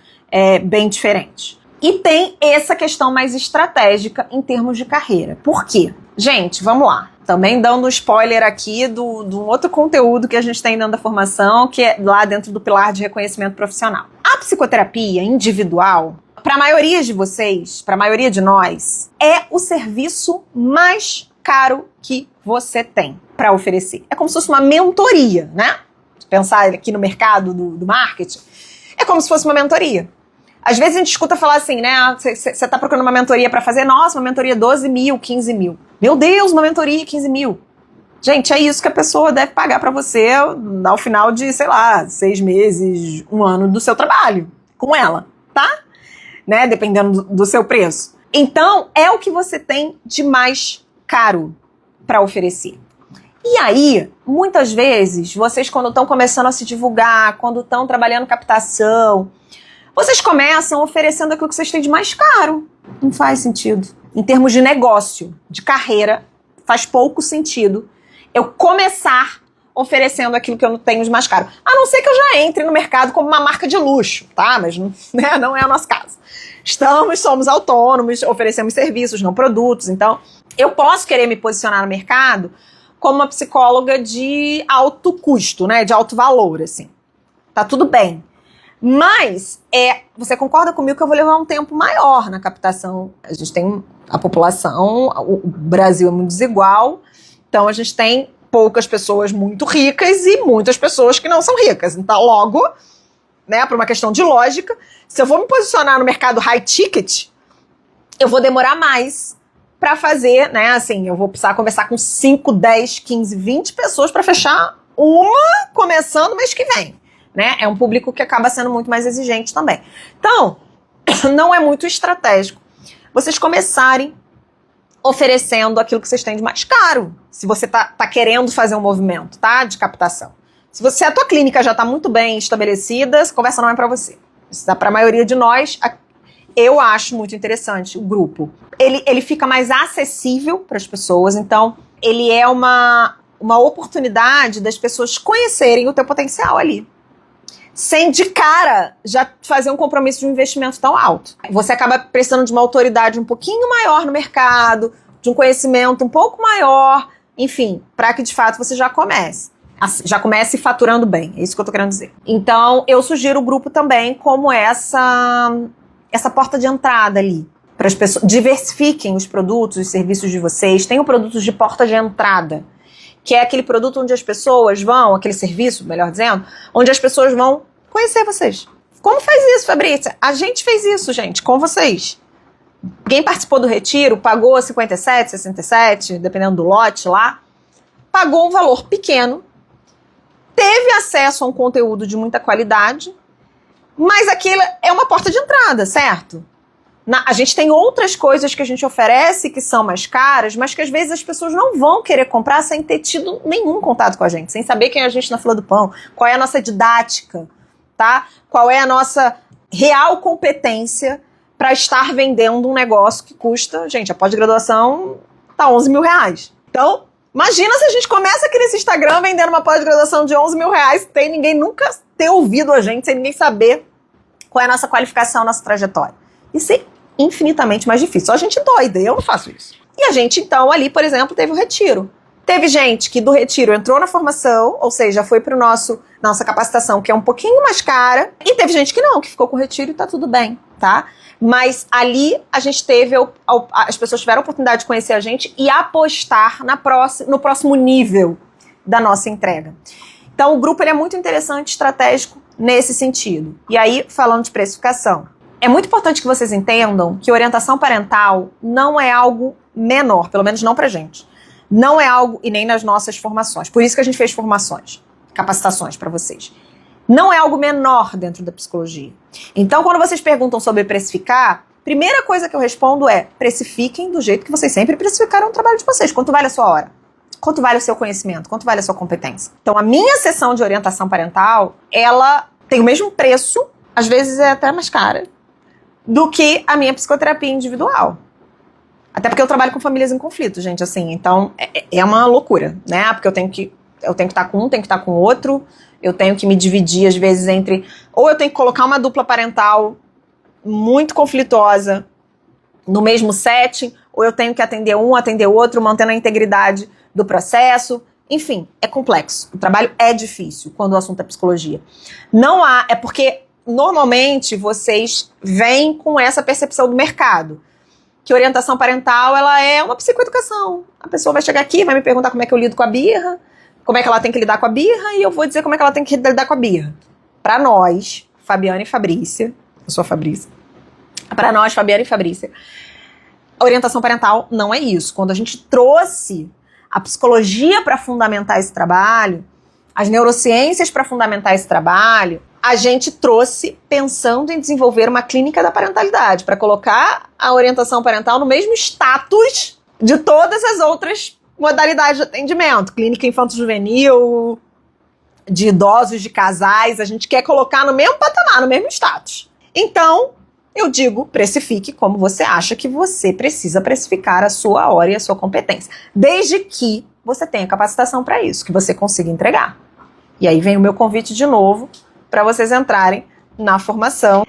bem diferentes. E tem essa questão mais estratégica em termos de carreira. Por quê? Gente, vamos lá. Também dando um spoiler aqui do outro conteúdo que a gente tem dentro da formação, que é lá dentro do pilar de reconhecimento profissional. A psicoterapia individual, para a maioria de vocês, para a maioria de nós, é o serviço mais caro que você tem para oferecer. É como se fosse uma mentoria, né? Pensar aqui no mercado do marketing, é como se fosse uma mentoria. Às vezes a gente escuta falar assim, né? Você tá procurando uma mentoria para fazer, nossa, uma mentoria 12 mil, 15 mil. Meu Deus, uma mentoria 15 mil. Gente, é isso que a pessoa deve pagar para você ao final de, 6 meses, 1 ano do seu trabalho com ela, tá? Né? Dependendo do seu preço. Então, é o que você tem de mais caro para oferecer. E aí, muitas vezes, vocês quando estão começando a se divulgar, quando estão trabalhando captação, vocês começam oferecendo aquilo que vocês têm de mais caro. Não faz sentido. Em termos de negócio, de carreira, faz pouco sentido eu começar oferecendo aquilo que eu não tenho de mais caro. A não ser que eu já entre no mercado como uma marca de luxo, tá? Mas não é o nosso caso. Somos autônomos, oferecemos serviços, não produtos. Então, eu posso querer me posicionar no mercado como uma psicóloga de alto custo, né? De alto valor, assim. Tá tudo bem. Mas, você concorda comigo que eu vou levar um tempo maior na captação? A gente tem a população, o Brasil é muito desigual, então a gente tem poucas pessoas muito ricas e muitas pessoas que não são ricas. Então, logo, né, por uma questão de lógica, se eu vou me posicionar no mercado high ticket, eu vou demorar mais para fazer, né, assim, eu vou precisar conversar com 5, 10, 15, 20 pessoas para fechar uma começando mês que vem, né? É um público que acaba sendo muito mais exigente também. Então, não é muito estratégico vocês começarem oferecendo aquilo que vocês têm de mais caro, se você tá querendo fazer um movimento, tá, de captação. Se a tua clínica já tá muito bem estabelecida, essa conversa não é para você. Isso dá para a maioria de nós. eu acho muito interessante o grupo. Ele fica mais acessível para as pessoas, então ele é uma oportunidade das pessoas conhecerem o teu potencial ali. Sem de cara já fazer um compromisso de um investimento tão alto. Você acaba precisando de uma autoridade um pouquinho maior no mercado, de um conhecimento um pouco maior, enfim, para que de fato você já comece faturando bem. É isso que eu tô querendo dizer. Então, eu sugiro o grupo também como essa porta de entrada ali. Para as pessoas diversifiquem os produtos, os serviços de vocês. Tenham produtos de porta de entrada, que é aquele produto onde as pessoas vão, aquele serviço, melhor dizendo, onde as pessoas vão conhecer vocês. Como faz isso, Fabrícia? A gente fez isso, gente, com vocês. Quem participou do retiro, pagou 57, 67, dependendo do lote lá, pagou um valor pequeno, teve acesso a um conteúdo de muita qualidade, mas aquilo é uma porta de entrada, certo? A gente tem outras coisas que a gente oferece que são mais caras, mas que às vezes as pessoas não vão querer comprar sem ter tido nenhum contato com a gente, sem saber quem é a gente na fila do pão, qual é a nossa didática, tá? Qual é a nossa real competência para estar vendendo um negócio que custa, gente, a pós-graduação tá 11 mil reais. Então, imagina se a gente começa aqui nesse Instagram vendendo uma pós-graduação de 11 mil reais, sem ninguém nunca ter ouvido a gente, sem ninguém saber qual é a nossa qualificação, nossa trajetória. Isso é infinitamente mais difícil. Só a gente doida, eu não faço isso. E a gente, então, ali, por exemplo, teve o retiro. Teve gente que do retiro entrou na formação, ou seja, foi para nossa capacitação, que é um pouquinho mais cara, e teve gente que não, que ficou com o retiro e tá tudo bem, tá? Mas ali a gente teve, as pessoas tiveram a oportunidade de conhecer a gente e apostar no próximo nível da nossa entrega. Então o grupo ele é muito interessante, estratégico nesse sentido. E aí, falando de precificação, é muito importante que vocês entendam que orientação parental não é algo menor, pelo menos não pra gente. Não é algo, e nem nas nossas formações. Por isso que a gente fez formações, capacitações para vocês. Não é algo menor dentro da psicologia. Então, quando vocês perguntam sobre precificar, primeira coisa que eu respondo é: precifiquem do jeito que vocês sempre precificaram o trabalho de vocês. Quanto vale a sua hora? Quanto vale o seu conhecimento? Quanto vale a sua competência? Então, a minha sessão de orientação parental, ela tem o mesmo preço, às vezes é até mais cara, do que a minha psicoterapia individual. Até porque eu trabalho com famílias em conflito, gente, assim, então é uma loucura, né? Porque eu tenho que estar com um, tenho que estar com o outro, eu tenho que me dividir, às vezes, ou eu tenho que colocar uma dupla parental muito conflituosa no mesmo setting, ou eu tenho que atender um, atender o outro, mantendo a integridade do processo. Enfim, é complexo. O trabalho é difícil quando o assunto é psicologia. É porque, normalmente, vocês vêm com essa percepção do mercado, que orientação parental, ela é uma psicoeducação. A pessoa vai chegar aqui, vai me perguntar como é que eu lido com a birra, como é que ela tem que lidar com a birra, e eu vou dizer como é que ela tem que lidar com a birra. Para nós, Fabiana e Fabrícia, eu sou a Fabrícia, para nós, Fabiana e Fabrícia, a orientação parental não é isso. Quando a gente trouxe a psicologia para fundamentar esse trabalho, as neurociências para fundamentar esse trabalho, a gente trouxe pensando em desenvolver uma clínica da parentalidade, para colocar a orientação parental no mesmo status de todas as outras modalidades de atendimento. Clínica infanto-juvenil, de idosos, de casais, a gente quer colocar no mesmo patamar, no mesmo status. Então, eu digo, precifique como você acha que você precisa precificar a sua hora e a sua competência. Desde que você tenha capacitação para isso, que você consiga entregar. E aí vem o meu convite de novo, para vocês entrarem na formação.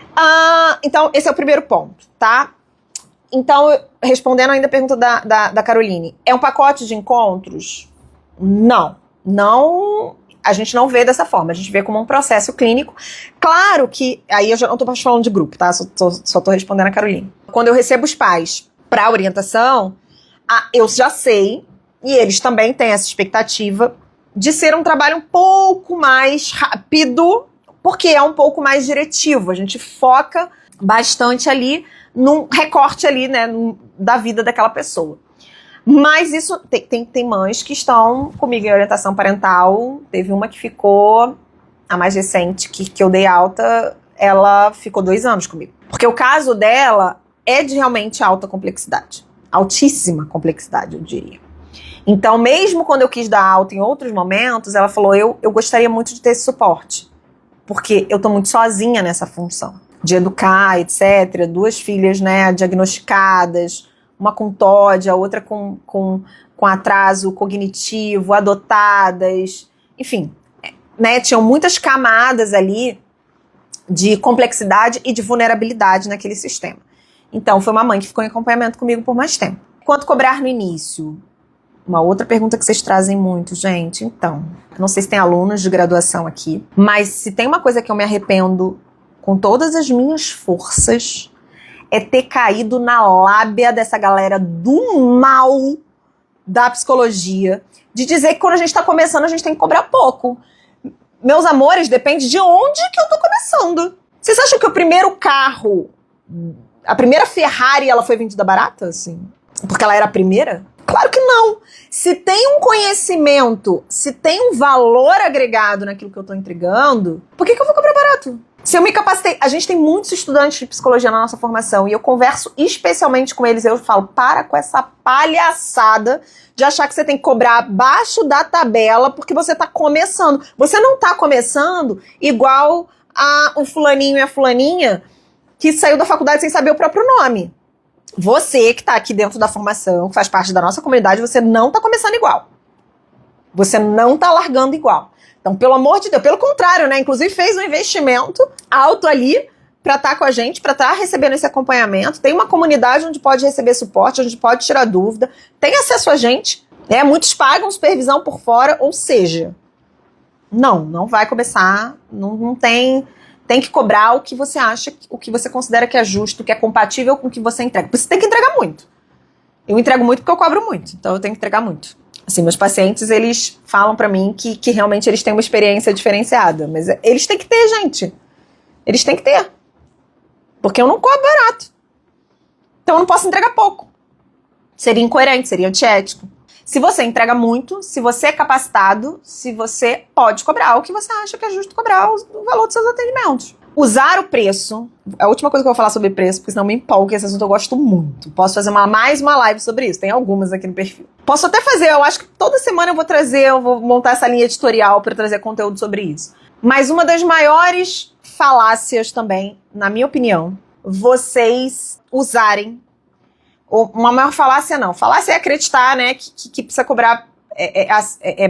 Então, esse é o primeiro ponto, tá? Então, respondendo ainda a pergunta da Caroline, é um pacote de encontros? Não, a gente não vê dessa forma, a gente vê como um processo clínico. Claro que, aí eu já não estou falando de grupo, tá? Só estou respondendo a Caroline. Quando eu recebo os pais para orientação, eu já sei, e eles também têm essa expectativa, de ser um trabalho um pouco mais rápido, porque é um pouco mais diretivo. A gente foca bastante ali num recorte ali, né, da vida daquela pessoa. Mas isso, tem mães que estão comigo em orientação parental. Teve uma que ficou, a mais recente, que eu dei alta, ela ficou 2 anos comigo. Porque o caso dela é de realmente alta complexidade. Altíssima complexidade, eu diria. Então, mesmo quando eu quis dar alta em outros momentos, ela falou, eu gostaria muito de ter esse suporte. Porque eu tô muito sozinha nessa função. de educar, etc. 2 filhas, né, diagnosticadas, uma com TOD, a outra com atraso cognitivo, adotadas, enfim, né, tinham muitas camadas ali de complexidade e de vulnerabilidade naquele sistema. Então, foi uma mãe que ficou em acompanhamento comigo por mais tempo. Quanto cobrar no início? Uma outra pergunta que vocês trazem muito, gente. Então, não sei se tem alunos de graduação aqui, mas se tem uma coisa que eu me arrependo com todas as minhas forças, é ter caído na lábia dessa galera do mal da psicologia, de dizer que quando a gente tá começando, a gente tem que cobrar pouco. Meus amores, depende de onde que eu tô começando. Vocês acham que o primeiro carro, a primeira Ferrari, ela foi vendida barata, assim? Porque ela era a primeira? Claro que não. Se tem um conhecimento, se tem um valor agregado naquilo que eu tô entregando, por que eu vou cobrar barato? Se eu me capacitei, a gente tem muitos estudantes de psicologia na nossa formação e eu converso especialmente com eles, eu falo, para com essa palhaçada de achar que você tem que cobrar abaixo da tabela porque você tá começando. Você não tá começando igual o fulaninho e a fulaninha que saiu da faculdade sem saber o próprio nome. Você que tá aqui dentro da formação, que faz parte da nossa comunidade, você não tá começando igual. Você não tá largando igual. Então, pelo amor de Deus, pelo contrário, né? Inclusive fez um investimento alto ali para estar com a gente, para estar recebendo esse acompanhamento. Tem uma comunidade onde pode receber suporte, onde pode tirar dúvida. Tem acesso a gente, né? Muitos pagam supervisão por fora, ou seja, não vai começar, não tem... Tem que cobrar o que você acha, o que você considera que é justo, que é compatível com o que você entrega. Você tem que entregar muito. Eu entrego muito porque eu cobro muito, então eu tenho que entregar muito. Assim, meus pacientes, eles falam pra mim que realmente eles têm uma experiência diferenciada, mas eles têm que ter, gente. Eles têm que ter. Porque eu não cobro barato. Então eu não posso entregar pouco. Seria incoerente, seria antiético. Se você entrega muito, se você é capacitado, se você pode cobrar o que você acha que é justo cobrar o valor dos seus atendimentos. Usar o preço, a última coisa que eu vou falar sobre preço, porque senão me empolga, esse assunto eu gosto muito. Posso fazer mais uma live sobre isso, tem algumas aqui no perfil. Posso até fazer, eu acho que toda semana eu vou montar essa linha editorial para trazer conteúdo sobre isso. Mas uma das maiores falácias também, na minha opinião, vocês usarem uma maior falácia não. Falácia é acreditar, né, que precisa cobrar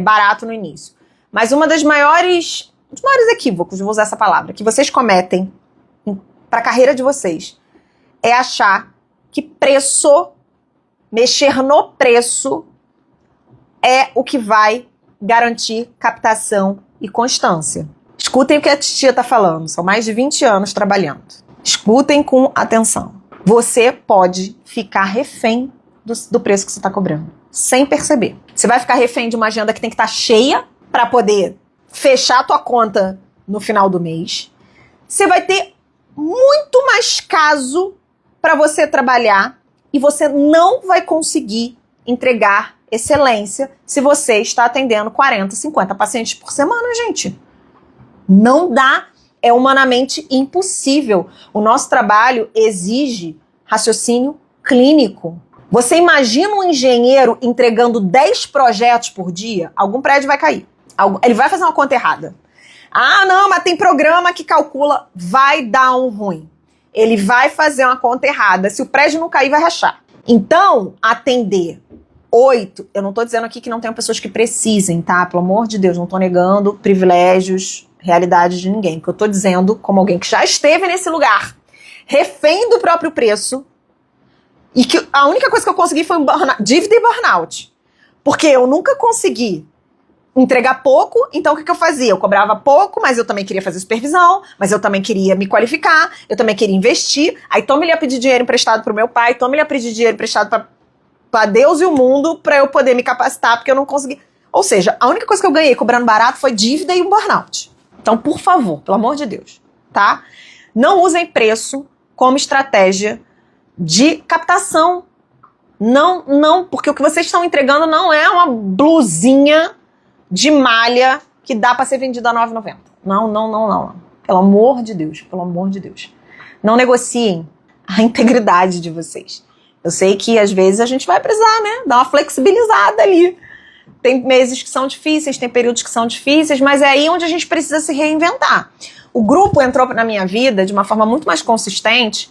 barato no início. Mas uma dos maiores equívocos, vou usar essa palavra, que vocês cometem para a carreira de vocês, é achar que preço, mexer no preço, é o que vai garantir captação e constância. Escutem o que a titia está falando, são mais de 20 anos trabalhando. Escutem com atenção. Você pode ficar refém do preço que você está cobrando, sem perceber. Você vai ficar refém de uma agenda que tem que estar cheia para poder fechar a tua conta no final do mês. Você vai ter muito mais caso para você trabalhar e você não vai conseguir entregar excelência se você está atendendo 40, 50 pacientes por semana, gente. Não dá. É humanamente impossível. O nosso trabalho exige raciocínio clínico. Você imagina um engenheiro entregando 10 projetos por dia? Algum prédio vai cair. Ele vai fazer uma conta errada. Ah, não, mas tem programa que calcula. Vai dar um ruim. Ele vai fazer uma conta errada. Se o prédio não cair, vai rachar. Então, atender 8... Eu não tô dizendo aqui que não tenham pessoas que precisem, tá? Pelo amor de Deus, não tô negando privilégios, realidade de ninguém. Porque eu tô dizendo, como alguém que já esteve nesse lugar, refém do próprio preço, e que a única coisa que eu consegui foi dívida e burnout. Porque eu nunca consegui entregar pouco, então o que eu fazia? Eu cobrava pouco, mas eu também queria fazer supervisão, mas eu também queria me qualificar, eu também queria investir, aí Tom ele ia pedir dinheiro emprestado pro meu pai, Tom ele ia pedir dinheiro emprestado pra Deus e o mundo, pra eu poder me capacitar, porque eu não consegui. Ou seja, a única coisa que eu ganhei cobrando barato foi dívida e um burnout. Então, por favor, pelo amor de Deus, tá? Não usem preço como estratégia de captação. Não, porque o que vocês estão entregando não é uma blusinha de malha que dá pra ser vendida a R$ 9,90. Não. Pelo amor de Deus, pelo amor de Deus. Não negociem a integridade de vocês. Eu sei que às vezes a gente vai precisar, né? Dar uma flexibilizada ali. Tem meses que são difíceis, tem períodos que são difíceis, mas é aí onde a gente precisa se reinventar. O grupo entrou na minha vida de uma forma muito mais consistente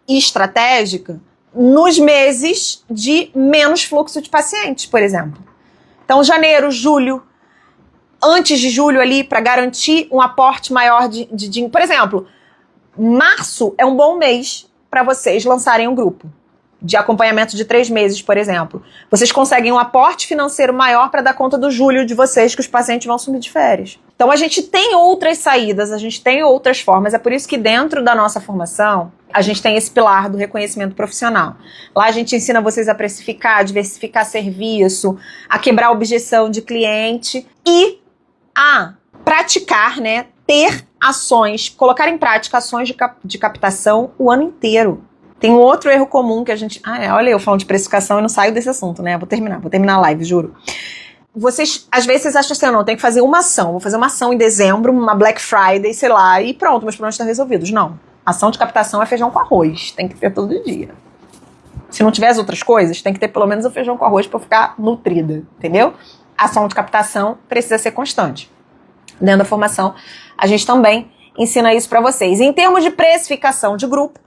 e estratégica nos meses de menos fluxo de pacientes, por exemplo. Então, janeiro, julho, antes de julho ali, para garantir um aporte maior de dinheiro. Por exemplo, março é um bom mês para vocês lançarem um grupo de acompanhamento de 3 meses, por exemplo. Vocês conseguem um aporte financeiro maior para dar conta do julho de vocês, que os pacientes vão sumir de férias. Então a gente tem outras saídas, a gente tem outras formas. É por isso que dentro da nossa formação, a gente tem esse pilar do reconhecimento profissional. Lá a gente ensina vocês a precificar, diversificar serviço, a quebrar a objeção de cliente e a praticar, né, ter ações, colocar em prática ações de captação o ano inteiro. Tem um outro erro comum que a gente... olha, eu falo de precificação e não saio desse assunto, né? Vou terminar a live, juro. Vocês, às vezes, acham assim, não, tem que fazer uma ação. Vou fazer uma ação em dezembro, uma Black Friday, sei lá, e pronto, meus problemas estão resolvidos. Não. Ação de captação é feijão com arroz. Tem que ter todo dia. Se não tiver as outras coisas, tem que ter pelo menos o feijão com arroz para eu ficar nutrida, entendeu? Ação de captação precisa ser constante. Dentro da formação, a gente também ensina isso para vocês. Em termos de precificação de grupo,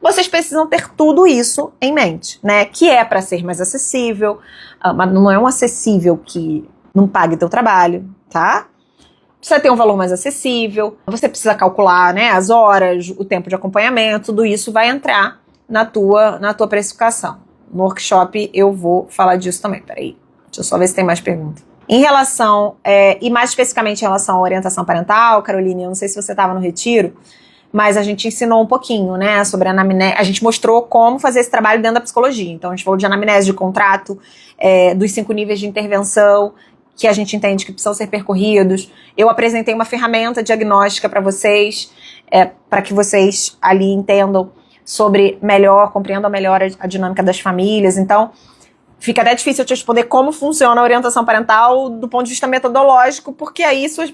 vocês precisam ter tudo isso em mente, né? Que é para ser mais acessível, mas não é um acessível que não pague teu trabalho, tá? Precisa ter um valor mais acessível, você precisa calcular, né, as horas, o tempo de acompanhamento, tudo isso vai entrar na tua precificação. No workshop eu vou falar disso também, peraí, deixa eu só ver se tem mais perguntas. Em relação, e mais especificamente em relação à orientação parental, Caroline, eu não sei se você estava no retiro, mas a gente ensinou um pouquinho, né, sobre a anamnese, a gente mostrou como fazer esse trabalho dentro da psicologia. Então a gente falou de anamnese de contrato, dos 5 níveis de intervenção, que a gente entende que precisam ser percorridos. Eu apresentei uma ferramenta diagnóstica para vocês, para que vocês ali entendam compreendam melhor a dinâmica das famílias. Então, fica até difícil eu te responder como funciona a orientação parental do ponto de vista metodológico, porque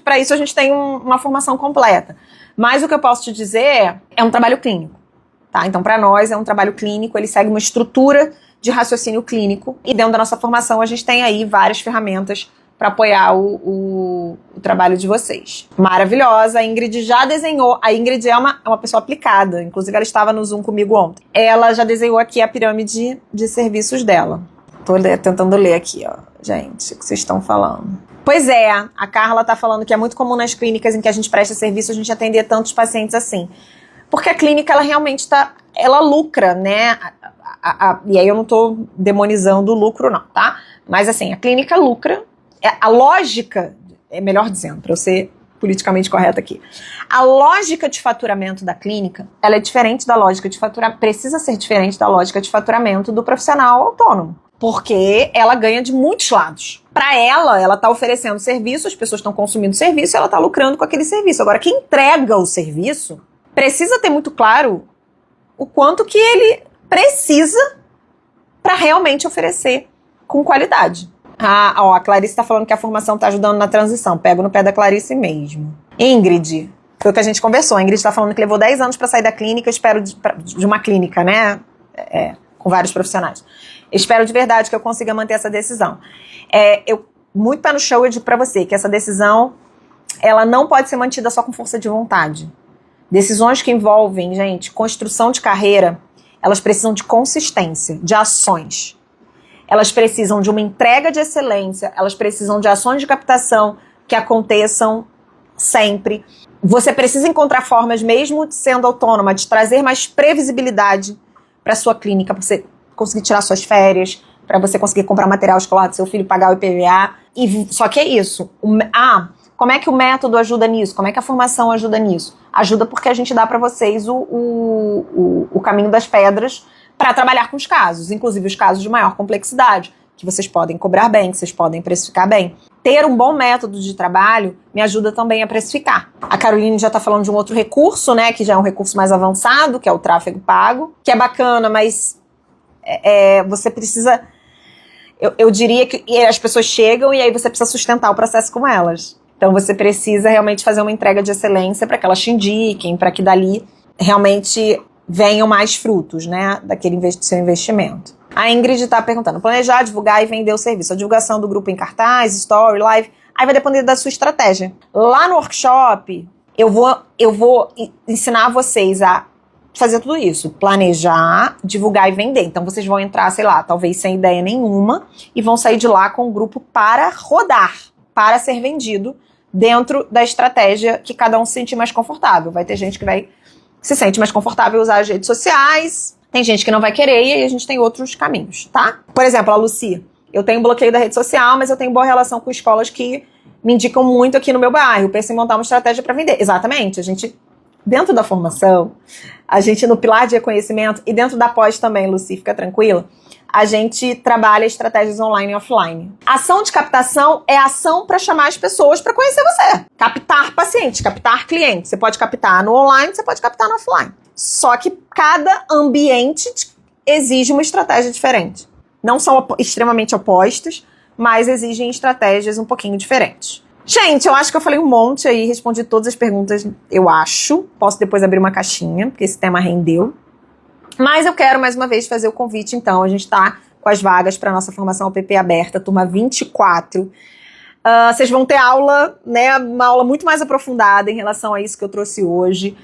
para isso a gente tem uma formação completa. Mas o que eu posso te dizer é um trabalho clínico, tá? Então, para nós, é um trabalho clínico, ele segue uma estrutura de raciocínio clínico, e dentro da nossa formação a gente tem aí várias ferramentas para apoiar o trabalho de vocês. Maravilhosa, a Ingrid já desenhou, a Ingrid é uma pessoa aplicada, inclusive ela estava no Zoom comigo ontem. Ela já desenhou aqui a pirâmide de serviços dela. Tô tentando ler aqui, ó, gente, o que vocês estão falando. Pois é, a Carla tá falando que é muito comum nas clínicas em que a gente presta serviço a gente atender tantos pacientes assim. Porque a clínica, ela realmente ela lucra, né? E aí eu não tô demonizando o lucro, não, tá? Mas assim, a clínica lucra. A lógica, melhor dizendo, para eu ser politicamente correta aqui, a lógica de faturamento da clínica, ela é diferente da lógica de faturamento, precisa ser diferente da lógica de faturamento do profissional autônomo, porque ela ganha de muitos lados. Para ela tá oferecendo serviço, as pessoas estão consumindo serviço, ela tá lucrando com aquele serviço. Agora, quem entrega o serviço precisa ter muito claro o quanto que ele precisa para realmente oferecer com qualidade. A Clarice tá falando que a formação tá ajudando na transição. Pego no pé da Clarice mesmo. Ingrid, foi o que a gente conversou. A Ingrid tá falando que levou 10 anos para sair da clínica, espero de uma clínica, né? Com vários profissionais. Espero de verdade que eu consiga manter essa decisão. Muito pé no chão, eu digo pra você que essa decisão, ela não pode ser mantida só com força de vontade. Decisões que envolvem, gente, construção de carreira, elas precisam de consistência, de ações. Elas precisam de uma entrega de excelência, elas precisam de ações de captação que aconteçam sempre. Você precisa encontrar formas, mesmo sendo autônoma, de trazer mais previsibilidade para sua clínica, para você conseguir tirar suas férias, para você conseguir comprar material escolar do seu filho, pagar o IPVA. Só que é isso. Como é que o método ajuda nisso? Como é que a formação ajuda nisso? Ajuda porque a gente dá para vocês o caminho das pedras para trabalhar com os casos, inclusive os casos de maior complexidade, que vocês podem cobrar bem, que vocês podem precificar bem. Ter um bom método de trabalho me ajuda também a precificar. A Caroline já está falando de um outro recurso, né, que já é um recurso mais avançado, que é o tráfego pago, que é bacana, mas você precisa... Eu diria que as pessoas chegam e aí você precisa sustentar o processo com elas. Então você precisa realmente fazer uma entrega de excelência para que elas te indiquem, para que dali realmente venham mais frutos, né, daquele seu investimento. A Ingrid está perguntando, planejar, divulgar e vender o serviço. A divulgação do grupo em cartaz, story, live, aí vai depender da sua estratégia. Lá no workshop, eu vou ensinar vocês a fazer tudo isso, planejar, divulgar e vender. Então vocês vão entrar, sei lá, talvez sem ideia nenhuma e vão sair de lá com um grupo para rodar, para ser vendido dentro da estratégia que cada um se sentir mais confortável. Vai ter gente que se sente mais confortável usar as redes sociais, tem gente que não vai querer e aí a gente tem outros caminhos, tá? Por exemplo, a Lucy, eu tenho bloqueio da rede social, mas eu tenho boa relação com escolas que me indicam muito aqui no meu bairro. Eu penso em montar uma estratégia para vender. Exatamente, a gente, dentro da formação, a gente no pilar de reconhecimento e dentro da pós também, Lucy, fica tranquila, a gente trabalha estratégias online e offline. Ação de captação é ação para chamar as pessoas para conhecer você. Captar pacientes, captar clientes. Você pode captar no online, você pode captar no offline. Só que cada ambiente exige uma estratégia diferente. Não são extremamente opostos, mas exigem estratégias um pouquinho diferentes. Gente, eu acho que eu falei um monte aí, respondi todas as perguntas, eu acho. Posso depois abrir uma caixinha, porque esse tema rendeu. Mas eu quero, mais uma vez, fazer o convite, então. A gente está com as vagas para a nossa formação OPP aberta, turma 24. Vocês vão ter aula, né, uma aula muito mais aprofundada em relação a isso que eu trouxe hoje.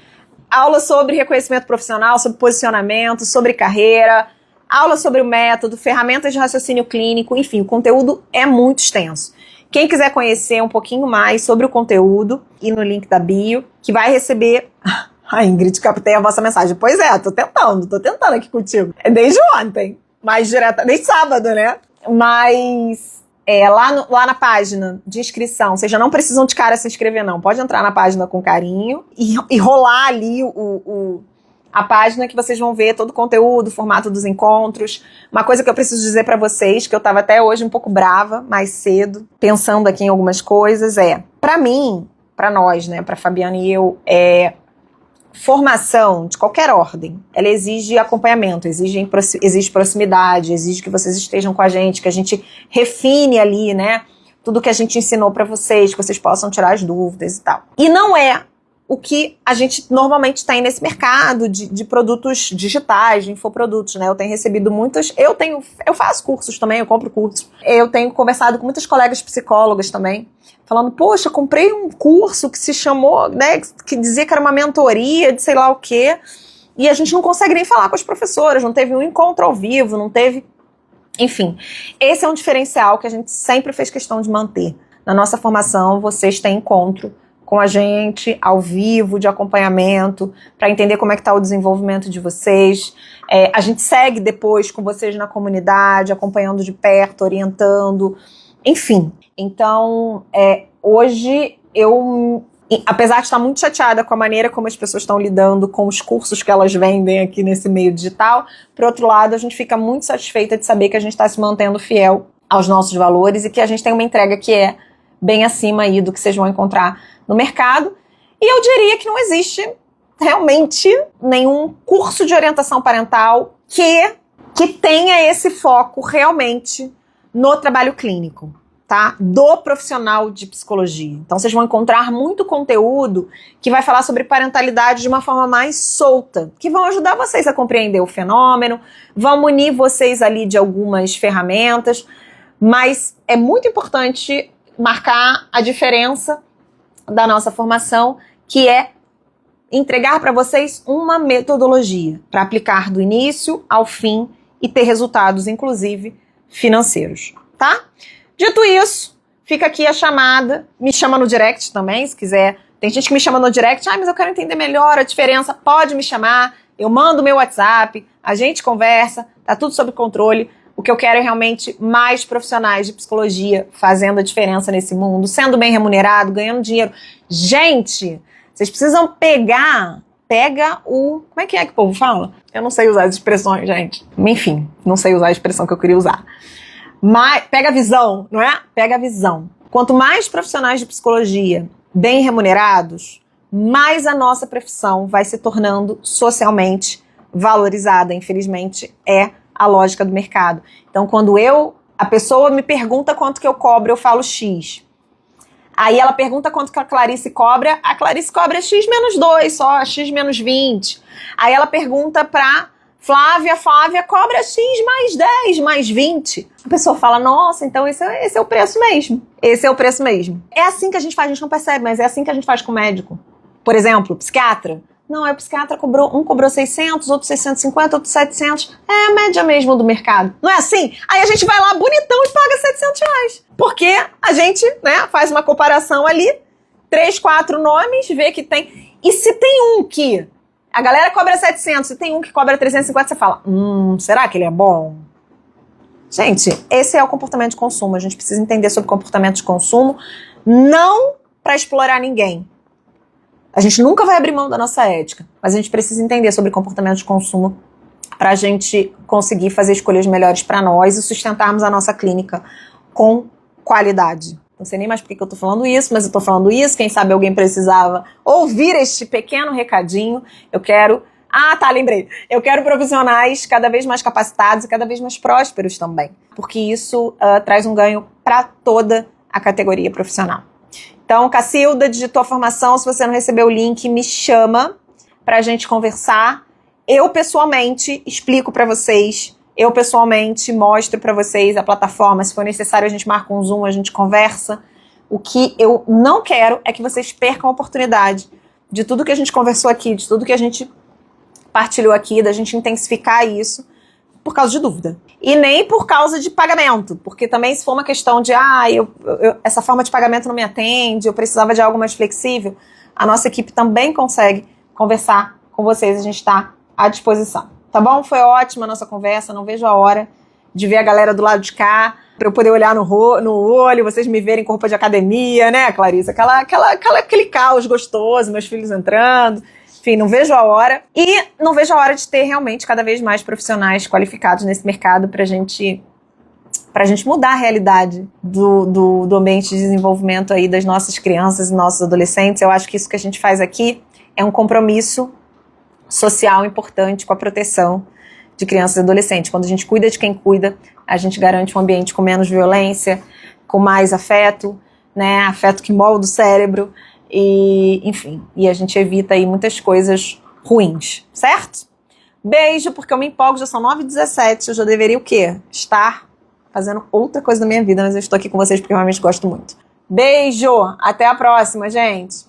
Aula sobre reconhecimento profissional, sobre posicionamento, sobre carreira, aula sobre o método, ferramentas de raciocínio clínico, enfim, o conteúdo é muito extenso. Quem quiser conhecer um pouquinho mais sobre o conteúdo, e no link da bio, que vai receber... A Ingrid, captei a vossa mensagem. Pois é, tô tentando aqui contigo. É desde ontem, mais desde sábado, né? Mas lá na página de inscrição, vocês já não precisam de cara se inscrever, não. Pode entrar na página com carinho e rolar ali a página que vocês vão ver todo o conteúdo, o formato dos encontros. Uma coisa que eu preciso dizer pra vocês, que eu tava até hoje um pouco brava, mais cedo, pensando aqui em algumas coisas, pra mim, pra nós, né, pra Fabiana e eu, formação de qualquer ordem, ela exige acompanhamento, exige proximidade, exige que vocês estejam com a gente, que a gente refine ali, né, tudo que a gente ensinou pra vocês, que vocês possam tirar as dúvidas e tal. E não é o que a gente normalmente tem nesse mercado de produtos digitais, de infoprodutos, né? Eu tenho recebido muitas... Eu faço cursos também, eu compro cursos. Eu tenho conversado com muitas colegas psicólogas também, falando, poxa, comprei um curso que se chamou, né, que dizia que era uma mentoria de sei lá o quê, e a gente não consegue nem falar com as professoras, não teve um encontro ao vivo, não teve... Enfim, esse é um diferencial que a gente sempre fez questão de manter. Na nossa formação, vocês têm encontro com a gente, ao vivo, de acompanhamento, para entender como é que está o desenvolvimento de vocês. A gente segue depois com vocês na comunidade, acompanhando de perto, orientando, enfim. Então, hoje eu, apesar de estar muito chateada com a maneira como as pessoas estão lidando com os cursos que elas vendem aqui nesse meio digital, por outro lado, a gente fica muito satisfeita de saber que a gente está se mantendo fiel aos nossos valores e que a gente tem uma entrega que é bem acima aí do que vocês vão encontrar no mercado. E eu diria que não existe realmente nenhum curso de orientação parental que tenha esse foco realmente no trabalho clínico, tá? Do profissional de psicologia. Então vocês vão encontrar muito conteúdo que vai falar sobre parentalidade de uma forma mais solta, que vão ajudar vocês a compreender o fenômeno, vão munir vocês ali de algumas ferramentas, mas é muito importante marcar a diferença da nossa formação, que é entregar para vocês uma metodologia para aplicar do início ao fim e ter resultados, inclusive, financeiros, tá? Dito isso, fica aqui a chamada, me chama no direct também, se quiser. Tem gente que me chama no direct, mas eu quero entender melhor a diferença, pode me chamar, eu mando o meu WhatsApp, a gente conversa, tá tudo sob controle. O que eu quero é realmente mais profissionais de psicologia fazendo a diferença nesse mundo, sendo bem remunerado, ganhando dinheiro. Gente, vocês precisam pega o... Como é que o povo fala? Eu não sei usar as expressões, gente. Enfim, não sei usar a expressão que eu queria usar. Mas pega a visão, não é? Pega a visão. Quanto mais profissionais de psicologia bem remunerados, mais a nossa profissão vai se tornando socialmente valorizada. Infelizmente, é a lógica do mercado. Então, quando a pessoa me pergunta quanto que eu cobro, eu falo X. Aí ela pergunta quanto que a Clarice cobra X menos 2 só, X menos 20. Aí ela pergunta pra Flávia cobra X mais 10, mais 20. A pessoa fala, nossa, então esse é o preço mesmo. Esse é o preço mesmo. É assim que a gente faz, a gente não percebe, mas é assim que a gente faz com o médico. Por exemplo, psiquiatra. Não, o psiquiatra cobrou 600, outro 650, outro 700. É a média mesmo do mercado. Não é assim? Aí a gente vai lá bonitão e paga R$700. Porque a gente, né, faz uma comparação ali, 3, 4 nomes, vê que tem... E se tem um que a galera cobra 700, se tem um que cobra 350, você fala, será que ele é bom? Gente, esse é o comportamento de consumo. A gente precisa entender sobre comportamento de consumo, não para explorar ninguém. A gente nunca vai abrir mão da nossa ética, mas a gente precisa entender sobre comportamento de consumo para a gente conseguir fazer escolhas melhores para nós e sustentarmos a nossa clínica com qualidade. Não sei nem mais por que eu tô falando isso, mas eu tô falando isso. Quem sabe alguém precisava ouvir este pequeno recadinho. Lembrei. Eu quero profissionais cada vez mais capacitados e cada vez mais prósperos também. Porque isso traz um ganho para toda a categoria profissional. Então, Cacilda, digitou a formação. Se você não recebeu o link, me chama pra gente conversar. Eu, pessoalmente, explico pra vocês. Eu, pessoalmente, mostro pra vocês a plataforma. Se for necessário, a gente marca um Zoom, a gente conversa. O que eu não quero é que vocês percam a oportunidade de tudo que a gente conversou aqui, de tudo que a gente partilhou aqui, da gente intensificar isso por causa de dúvida. E nem por causa de pagamento, porque também se for uma questão de essa forma de pagamento não me atende, eu precisava de algo mais flexível, a nossa equipe também consegue conversar com vocês, a gente está à disposição. Tá bom? Foi ótima a nossa conversa, não vejo a hora de ver a galera do lado de cá, para eu poder olhar no olho, vocês me verem com roupa de academia, né, Clarissa? Aquele caos gostoso, meus filhos entrando. Enfim, não vejo a hora. E não vejo a hora de ter realmente cada vez mais profissionais qualificados nesse mercado pra gente mudar a realidade do ambiente de desenvolvimento aí das nossas crianças e nossos adolescentes. Eu acho que isso que a gente faz aqui é um compromisso social importante com a proteção de crianças e adolescentes. Quando a gente cuida de quem cuida, a gente garante um ambiente com menos violência, com mais afeto, né? Afeto que molda o cérebro. E, enfim, a gente evita aí muitas coisas ruins, certo? Beijo, porque eu me empolgo, já são 9h17, eu já deveria o quê? Estar fazendo outra coisa da minha vida, mas eu estou aqui com vocês porque eu realmente gosto muito. Beijo, até a próxima, gente!